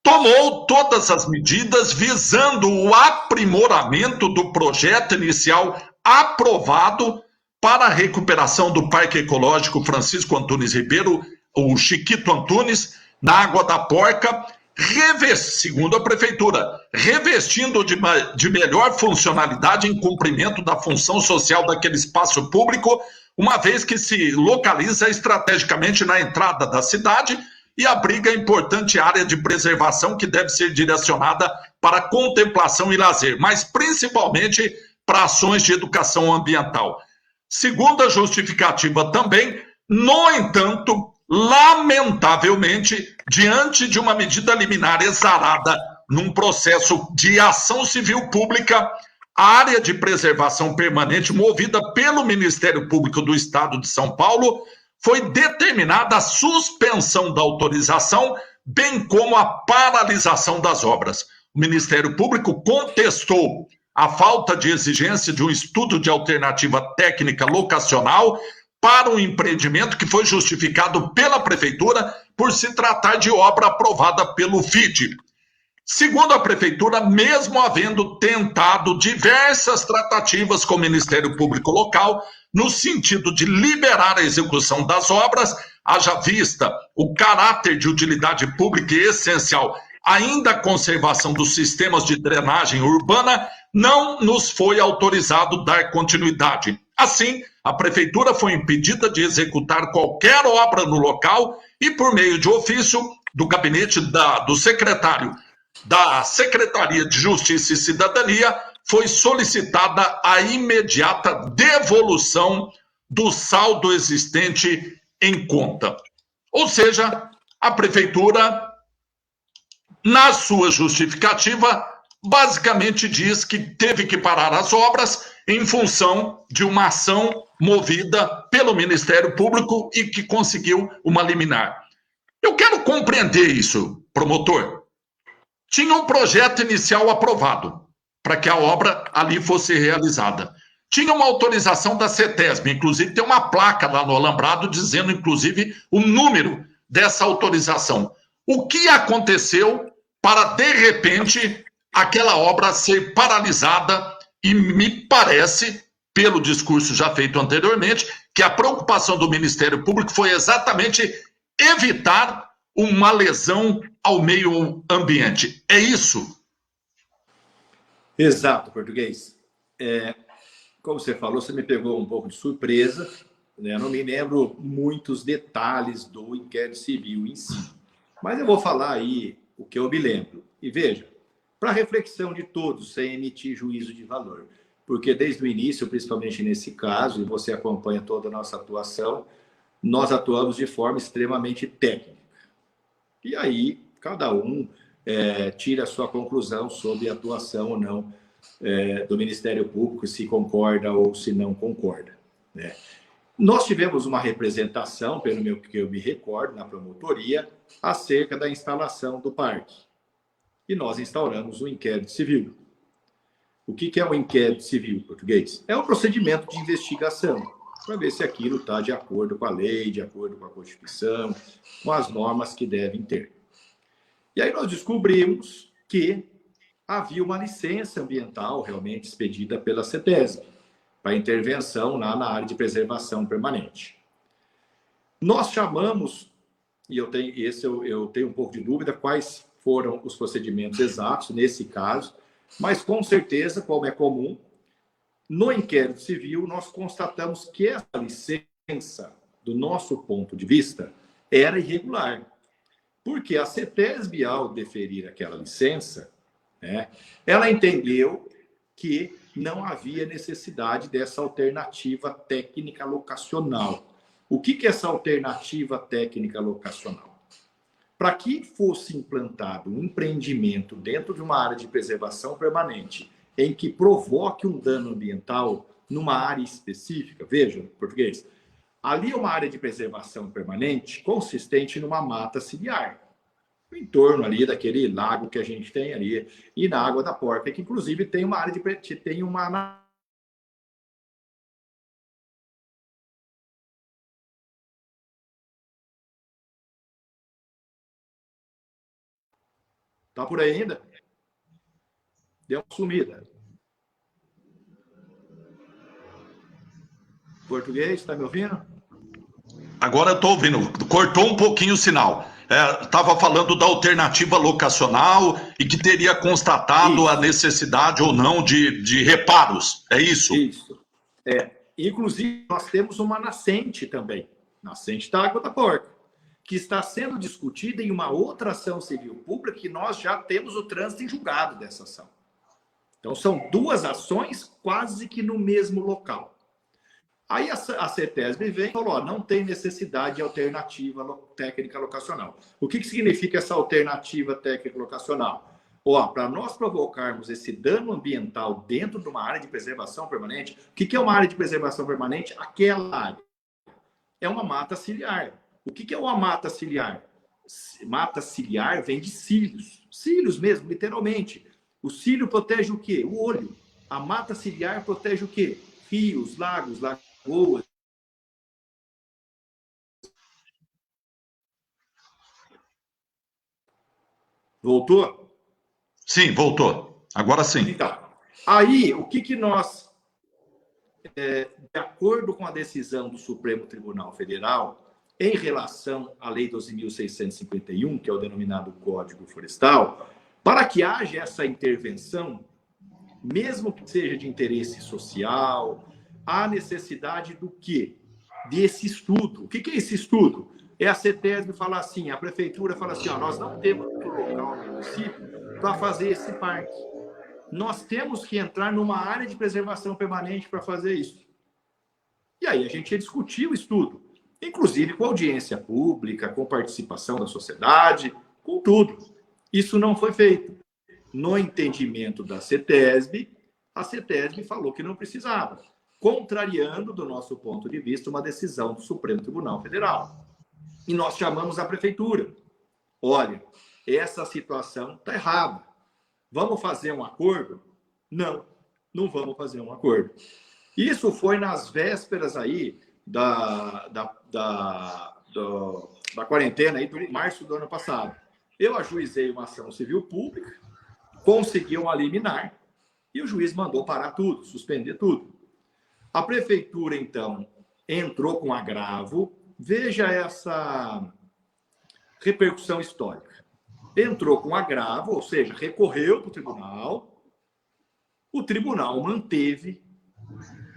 tomou todas as medidas visando o aprimoramento do projeto inicial aprovado para a recuperação do Parque Ecológico Francisco Antunes Ribeiro, o Chiquito Antunes, na Água da Porca, segundo a Prefeitura, revestindo de melhor funcionalidade em cumprimento da função social daquele espaço público, uma vez que se localiza estrategicamente na entrada da cidade e abriga a importante área de preservação que deve ser direcionada para contemplação e lazer, mas principalmente para ações de educação ambiental. Segundo a justificativa também, no entanto, lamentavelmente, diante de uma medida liminar exarada num processo de ação civil pública, a área de preservação permanente movida pelo Ministério Público do Estado de São Paulo foi determinada a suspensão da autorização, bem como a paralisação das obras. O Ministério Público contestou a falta de exigência de um estudo de alternativa técnica locacional para o empreendimento que foi justificado pela Prefeitura por se tratar de obra aprovada pelo FIDE. Segundo a Prefeitura, mesmo havendo tentado diversas tratativas com o Ministério Público local, no sentido de liberar a execução das obras, haja vista o caráter de utilidade pública e essencial, ainda a conservação dos sistemas de drenagem urbana, não nos foi autorizado dar continuidade. Assim, a Prefeitura foi impedida de executar qualquer obra no local e, por meio de ofício do gabinete do secretário da Secretaria de Justiça e Cidadania, foi solicitada a imediata devolução do saldo existente em conta. Ou seja, a Prefeitura, na sua justificativa, basicamente diz que teve que parar as obras em função de uma ação movida pelo Ministério Público e que conseguiu uma liminar. Eu quero compreender isso, promotor. Tinha um projeto inicial aprovado para que a obra ali fosse realizada. Tinha uma autorização da CETESB, inclusive tem uma placa lá no alambrado dizendo, inclusive, o número dessa autorização. O que aconteceu para, de repente, aquela obra ser paralisada? E me parece, pelo discurso já feito anteriormente, que a preocupação do Ministério Público foi exatamente evitar uma lesão ao meio ambiente. É isso? Exato, português. Como você falou, você me pegou um pouco de surpresa, né? Eu não me lembro muitos detalhes do inquérito civil em si. Mas eu vou falar aí o que eu me lembro. E veja, para reflexão de todos, sem emitir juízo de valor. Porque desde o início, principalmente nesse caso, e você acompanha toda a nossa atuação, nós atuamos de forma extremamente técnica. E aí, cada um tira a sua conclusão sobre a atuação ou não do Ministério Público, se concorda ou se não concorda, né? Nós tivemos uma representação, pelo que eu me recordo, na promotoria, acerca da instalação do parque. E nós instauramos um inquérito civil. O que é um inquérito civil, português? É um procedimento de investigação, para ver se aquilo está de acordo com a lei, de acordo com a Constituição, com as normas que devem ter. E aí nós descobrimos que havia uma licença ambiental realmente expedida pela CETESB, para intervenção lá na área de preservação permanente. Nós chamamos, e eu tenho um pouco de dúvida quais foram os procedimentos exatos nesse caso, mas com certeza, como é comum, no inquérito civil nós constatamos que essa licença, do nosso ponto de vista, era irregular. Porque a CETESB, ao deferir aquela licença, né, ela entendeu que não havia necessidade dessa alternativa técnica locacional. O que é essa alternativa técnica locacional? Para que fosse implantado um empreendimento dentro de uma área de preservação permanente em que provoque um dano ambiental numa área específica, veja, português, ali é uma área de preservação permanente consistente numa mata ciliar, em torno ali daquele lago que a gente tem ali, e na Água da Porca, que inclusive tem uma área de... tem uma... Tá por aí ainda? Deu uma sumida. Português, está me ouvindo? Agora eu estou ouvindo. Cortou um pouquinho o sinal. Estava falando da alternativa locacional e que teria constatado a necessidade ou não de reparos. É isso? Isso. Inclusive, nós temos uma nascente também. Nascente da Água da Porca, que está sendo discutida em uma outra ação civil pública que nós já temos o trânsito em julgado dessa ação. Então, são duas ações quase que no mesmo local. Aí a CETESB vem e falou, ó, não tem necessidade de alternativa técnica locacional. O que significa essa alternativa técnica locacional? Ó, para nós provocarmos esse dano ambiental dentro de uma área de preservação permanente, o que é uma área de preservação permanente? Aquela área. É uma mata ciliar. O que é uma mata ciliar? Mata ciliar vem de cílios. Cílios mesmo, literalmente. O cílio protege o quê? O olho. A mata ciliar protege o quê? Rios, lagos, lagoas. Voltou? Sim, voltou. Agora sim. Então, aí, o que nós, de acordo com a decisão do Supremo Tribunal Federal, em relação à Lei 12.651, que é o denominado Código Florestal, para que haja essa intervenção, mesmo que seja de interesse social, há necessidade do quê? Desse estudo. O que é esse estudo? É a CETESB falar assim, a prefeitura fala assim, ó, nós não temos outro local no município para fazer esse parque. Nós temos que entrar numa área de preservação permanente para fazer isso. E aí a gente ia discutir o estudo, inclusive com audiência pública, com participação da sociedade, com tudo. Isso não foi feito. No entendimento da CETESB, a CETESB falou que não precisava, contrariando, do nosso ponto de vista, uma decisão do Supremo Tribunal Federal. E nós chamamos a prefeitura. Olha, essa situação está errada. Vamos fazer um acordo? Não, não vamos fazer um acordo. Isso foi nas vésperas aí da quarentena aí do março do ano passado. Eu ajuizei uma ação civil pública, consegui uma liminar e o juiz mandou parar tudo, suspender tudo. A prefeitura, então, entrou com agravo. Veja essa repercussão histórica. Entrou com agravo, ou seja, recorreu para o tribunal manteve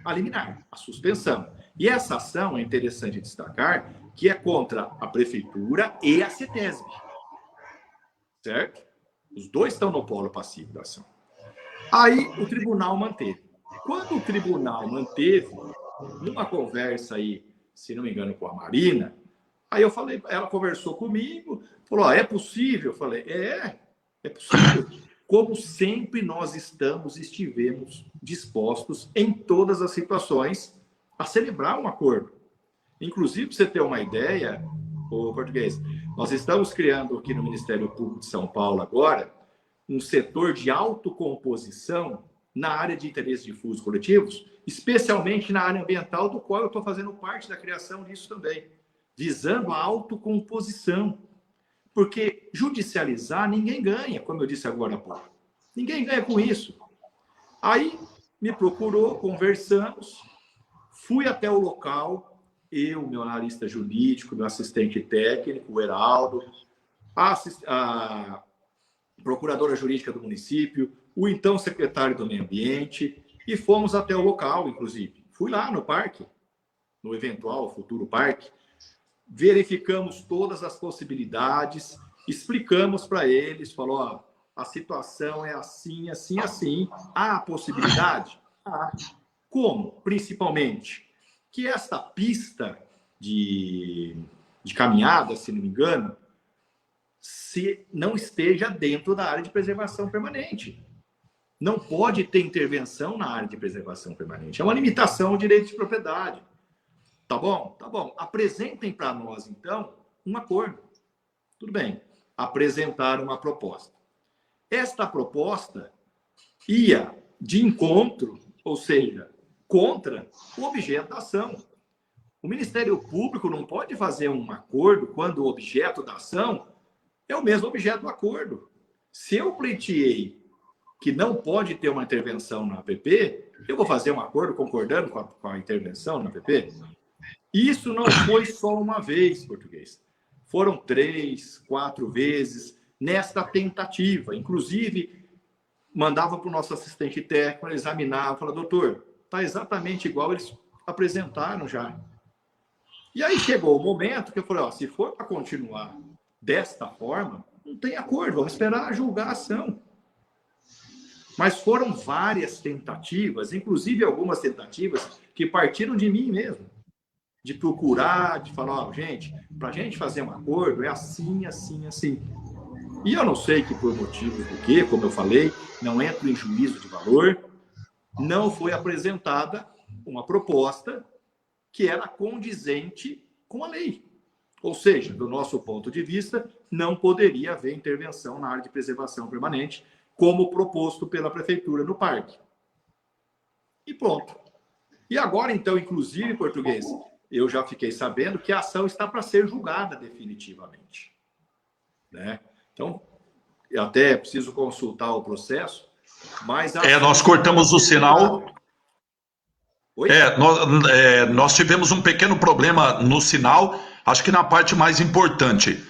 a liminar, a suspensão. E essa ação, é interessante destacar, que é contra a prefeitura e a CETESB. Certo? Os dois estão no polo passivo da ação. Aí o tribunal manteve. Quando o tribunal manteve, numa conversa aí, se não me engano, com a Marina, aí eu falei, ela conversou comigo, falou, é possível? Eu falei, é possível. Como sempre nós estivemos dispostos em todas as situações a celebrar um acordo. Inclusive, para você ter uma ideia, o português, nós estamos criando aqui no Ministério Público de São Paulo agora um setor de autocomposição na área de interesse difuso coletivos, especialmente na área ambiental, do qual eu estou fazendo parte da criação disso também, visando a autocomposição. Porque judicializar ninguém ganha, como eu disse agora há pouco. Ninguém ganha com isso. Aí me procurou, conversamos, fui até o local, eu, meu analista jurídico, meu assistente técnico, o Heraldo, a procuradora jurídica do município, o então secretário do Meio Ambiente, e fomos até o local, inclusive. Fui lá no parque, no eventual futuro parque, verificamos todas as possibilidades, explicamos para eles, falou, ó, a situação é assim, assim, assim, há a possibilidade? Há. Como? Principalmente, que esta pista de caminhada, se não me engano, se não esteja dentro da área de preservação permanente. Não pode ter intervenção na área de preservação permanente. É uma limitação ao direito de propriedade. Tá bom? Tá bom. Apresentem para nós, então, um acordo. Tudo bem. Apresentar uma proposta. Esta proposta ia de encontro, ou seja, contra o objeto da ação. O Ministério Público não pode fazer um acordo quando o objeto da ação é o mesmo objeto do acordo. Se eu pleiteei que não pode ter uma intervenção na APP, eu vou fazer um acordo concordando com a intervenção na APP? Isso não foi só uma vez, português. Foram 3, 4 vezes nesta tentativa. Inclusive, mandava para o nosso assistente técnico examinar, falar, doutor, está exatamente igual eles apresentaram já. E aí chegou o momento que eu falei, ó, se for para continuar desta forma, não tem acordo, vamos esperar julgar a ação. Mas foram várias tentativas, inclusive algumas tentativas que partiram de mim mesmo, de procurar, de falar, ó, gente, para a gente fazer um acordo é assim, assim, assim. E eu não sei que por motivos do quê, como eu falei, não entro em juízo de valor, não foi apresentada uma proposta que era condizente com a lei. Ou seja, do nosso ponto de vista, não poderia haver intervenção na área de preservação permanente, como proposto pela prefeitura no parque. E pronto. E agora, então, inclusive, português, eu já fiquei sabendo que a ação está para ser julgada definitivamente. Né? Então, eu até preciso consultar o processo, mas... Nós cortamos o sinal... Oi? Nós tivemos um pequeno problema no sinal, acho que na parte mais importante,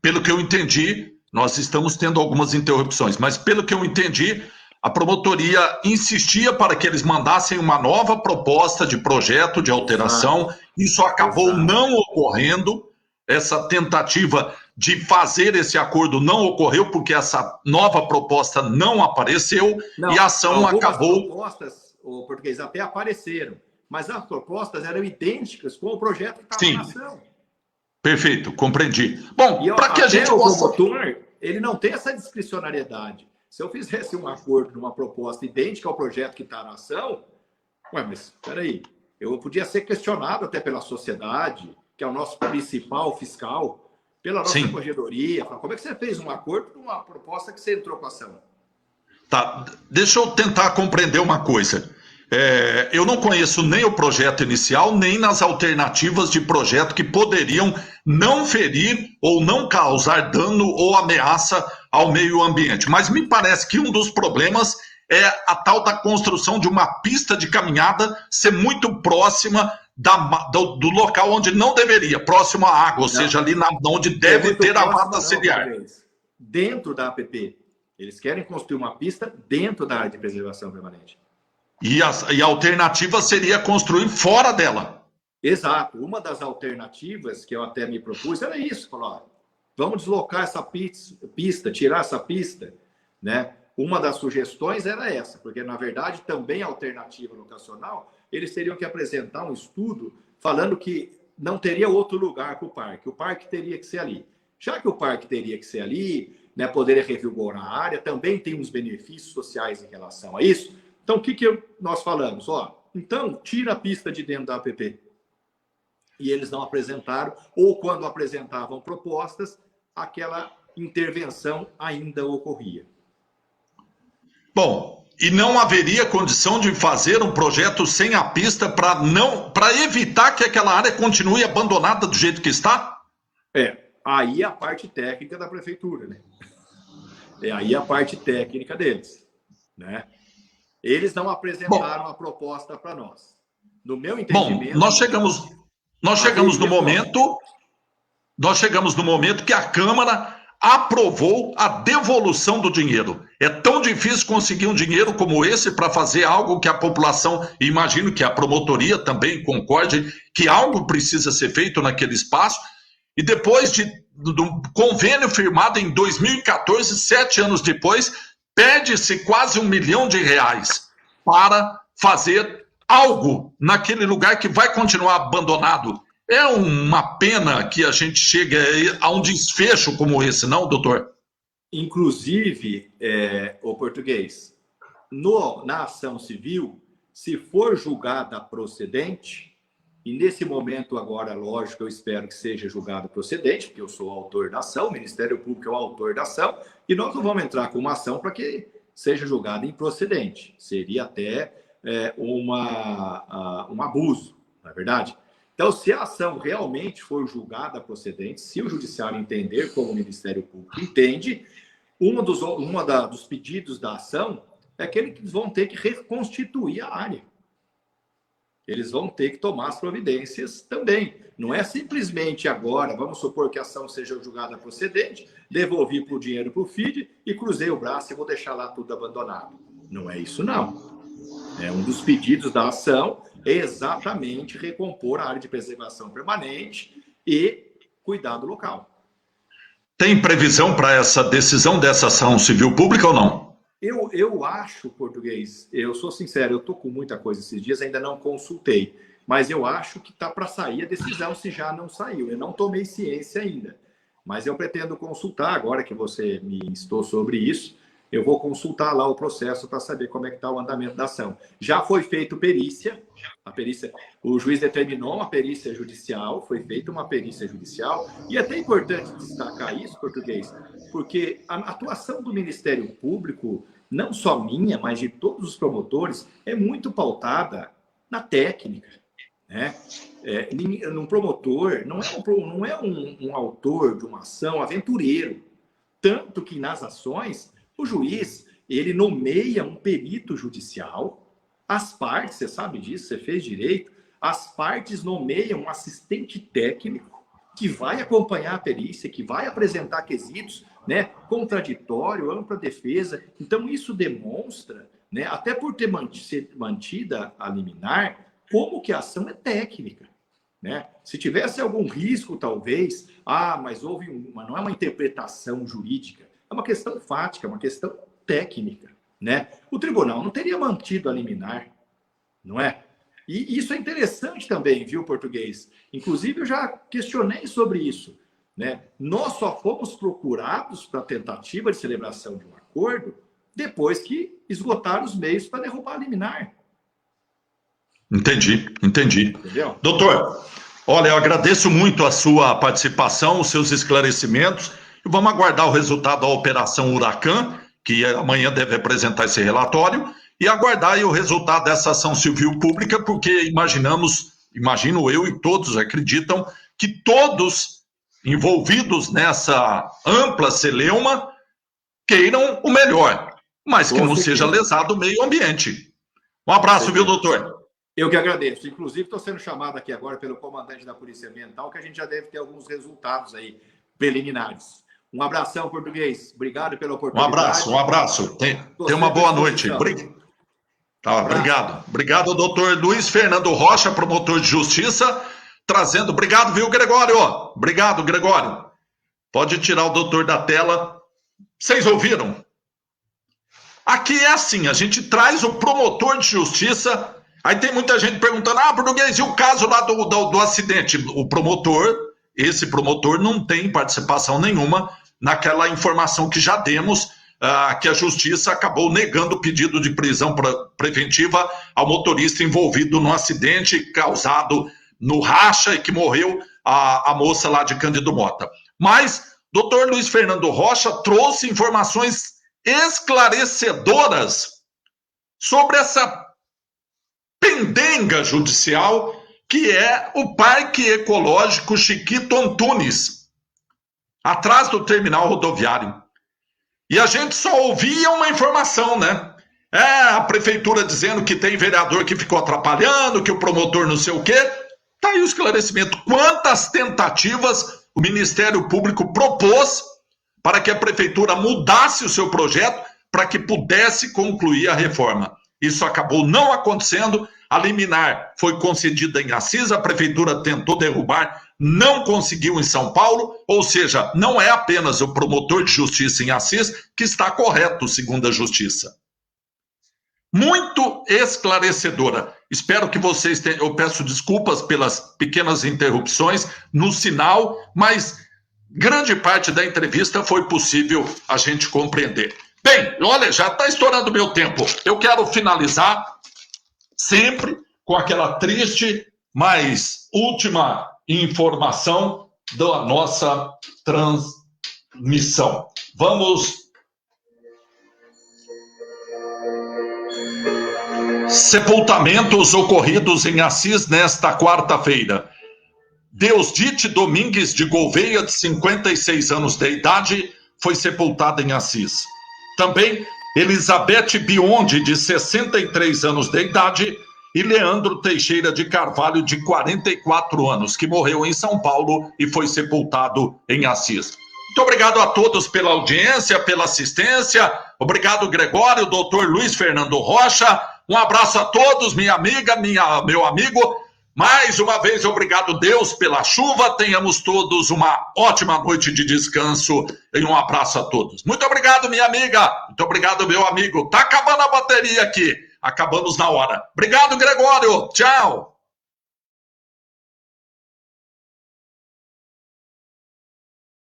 pelo que eu entendi, nós estamos tendo algumas interrupções, mas pelo que eu entendi, a promotoria insistia para que eles mandassem uma nova proposta de projeto de alteração. Isso acabou não ocorrendo, essa tentativa de fazer esse acordo não ocorreu, porque essa nova proposta não apareceu e a ação acabou... propostas, o português, até apareceram, mas as propostas eram idênticas com o projeto que estava na ação. Perfeito, compreendi. Bom, para que a gente possa... O promotor, ele não tem essa discricionariedade. Se eu fizesse um acordo de uma proposta idêntica ao projeto que está na ação, mas espera aí, eu podia ser questionado até pela sociedade, que é o nosso principal fiscal, pela nossa corregedoria. Como é que você fez um acordo com uma proposta que você entrou com a ação? Tá, deixa eu tentar compreender uma coisa. Eu não conheço nem o projeto inicial, nem nas alternativas de projeto que poderiam não ferir ou não causar dano ou ameaça ao meio ambiente. Mas me parece que um dos problemas é a tal da construção de uma pista de caminhada ser muito próxima do local onde não deveria, próximo à água, ou seja, ali onde deve ter a mata ciliar. Dentro da APP. Eles querem construir uma pista dentro da área de preservação permanente. E a alternativa seria construir fora dela. Exato. Uma das alternativas que eu até me propus era isso. Falar, vamos deslocar essa pista, tirar essa pista. Né? Uma das sugestões era essa, porque, na verdade, também a alternativa locacional, eles teriam que apresentar um estudo falando que não teria outro lugar para o parque teria que ser ali. Já que o parque teria que ser ali, né, poderia revigorar a área, também tem uns benefícios sociais em relação a isso. Então, o que nós falamos? Então, tira a pista de dentro da APP. E eles não apresentaram, ou quando apresentavam propostas, aquela intervenção ainda ocorria. Bom, e não haveria condição de fazer um projeto sem a pista para evitar que aquela área continue abandonada do jeito que está? Aí a parte técnica da prefeitura, né? Aí a parte técnica deles, né? Eles não apresentaram a proposta para nós. No meu Bom, entendimento... nós chegamos no momento que a Câmara aprovou a devolução do dinheiro. É tão difícil conseguir um dinheiro como esse para fazer algo que a população, imagino que a promotoria também concorde, que algo precisa ser feito naquele espaço. E depois do convênio firmado em 2014, 7 anos depois, pede-se quase R$1 milhão para fazer algo naquele lugar que vai continuar abandonado. É uma pena que a gente chegue a um desfecho como esse, não, doutor? Inclusive, o português, na ação civil, se for julgada procedente, e nesse momento agora, lógico, eu espero que seja julgada procedente, porque eu sou o autor da ação, o Ministério Público é o autor da ação, e nós não vamos entrar com uma ação para que seja julgada improcedente. Seria até um abuso, não é verdade? Então, se a ação realmente for julgada procedente, se o judiciário entender como o Ministério Público entende, dos pedidos da ação é que eles vão ter que reconstituir a área. Eles vão ter que tomar as providências também. Não é simplesmente agora, vamos supor que a ação seja julgada procedente, devolvi o dinheiro para o FID e cruzei o braço e vou deixar lá tudo abandonado. Não é isso, não. Um dos pedidos da ação é exatamente recompor a área de preservação permanente e cuidar do local. Tem previsão para essa decisão dessa ação civil pública ou não? Eu acho, português, eu sou sincero, eu estou com muita coisa esses dias, ainda não consultei, mas eu acho que está para sair a decisão se já não saiu. Eu não tomei ciência ainda, mas eu pretendo consultar, agora que você me instou sobre isso, eu vou consultar lá o processo para saber como é que está o andamento da ação. Já foi feita a perícia, o juiz determinou uma perícia judicial, foi feita uma perícia judicial, e é até importante destacar isso, português, porque a atuação do Ministério Público, não só minha, mas de todos os promotores, é muito pautada na técnica, né? Um promotor não é um autor de uma ação aventureiro, tanto que nas ações o juiz, ele nomeia um perito judicial, as partes, você sabe disso, você fez direito, as partes nomeiam um assistente técnico que vai acompanhar a perícia, que vai apresentar quesitos, né, contraditório, ampla defesa. Então, isso demonstra, né, até por ser mantida a liminar, como que a ação é técnica. Né? Se tivesse algum risco, talvez, mas não é uma interpretação jurídica, é uma questão fática, é uma questão técnica, né? O tribunal não teria mantido a liminar, não é? E isso é interessante também, viu, português? Inclusive, eu já questionei sobre isso, né? Nós só fomos procurados para a tentativa de celebração de um acordo depois que esgotaram os meios para derrubar a liminar. Entendi. Entendeu? Doutor, olha, eu agradeço muito a sua participação, os seus esclarecimentos. Vamos aguardar o resultado da Operação Huracan, que amanhã deve apresentar esse relatório, e aguardar aí o resultado dessa ação civil pública, porque imagino eu e todos acreditam que todos envolvidos nessa ampla celeuma queiram o melhor, mas que não seja lesado o meio ambiente. Um abraço, viu, doutor? Eu que agradeço. Inclusive, estou sendo chamado aqui agora pelo comandante da Polícia Ambiental, que a gente já deve ter alguns resultados aí preliminares. Um abração, português. Obrigado pela oportunidade. Um abraço. Tenha uma boa noite. Obrigado. Obrigado, doutor Luiz Fernando Rocha, promotor de justiça, trazendo... Obrigado, viu, Gregório? Obrigado, Gregório. Pode tirar o doutor da tela. Vocês ouviram? Aqui é assim, a gente traz o promotor de justiça, aí tem muita gente perguntando, português, e o caso lá do acidente? Esse promotor não tem participação nenhuma naquela informação que já demos, que a justiça acabou negando o pedido de prisão preventiva ao motorista envolvido no acidente causado no Racha e que morreu a moça lá de Cândido Mota. Mas doutor Luiz Fernando Rocha trouxe informações esclarecedoras sobre essa pendenga judicial que é o Parque Ecológico Chiquito Antunes, atrás do terminal rodoviário. E a gente só ouvia uma informação, né? A prefeitura dizendo que tem vereador que ficou atrapalhando, que o promotor não sei o quê. Tá aí o esclarecimento. Quantas tentativas o Ministério Público propôs para que a prefeitura mudasse o seu projeto para que pudesse concluir a reforma. Isso acabou não acontecendo. A liminar foi concedida em Assis, a prefeitura tentou derrubar, não conseguiu em São Paulo, ou seja, não é apenas o promotor de justiça em Assis que está correto, segundo a justiça. Muito esclarecedora. Espero que vocês tenham... Eu peço desculpas pelas pequenas interrupções no sinal, mas grande parte da entrevista foi possível a gente compreender. Bem, olha, já está estourando meu tempo. Eu quero finalizar sempre com aquela triste, mas última informação da nossa transmissão. Vamos... Sepultamentos ocorridos em Assis nesta quarta-feira. Deusdite Domingues de Gouveia, de 56 anos de idade, foi sepultada em Assis. Também Elizabeth Bionde, de 63 anos de idade, e Leandro Teixeira de Carvalho, de 44 anos, que morreu em São Paulo e foi sepultado em Assis. Muito obrigado a todos pela audiência, pela assistência. Obrigado, Gregório, doutor Luiz Fernando Rocha. Um abraço a todos, minha amiga, meu amigo. Mais uma vez, obrigado, Deus, pela chuva. Tenhamos todos uma ótima noite de descanso e um abraço a todos. Muito obrigado, minha amiga. Muito obrigado, meu amigo. Tá acabando a bateria aqui. Acabamos na hora. Obrigado, Gregório. Tchau.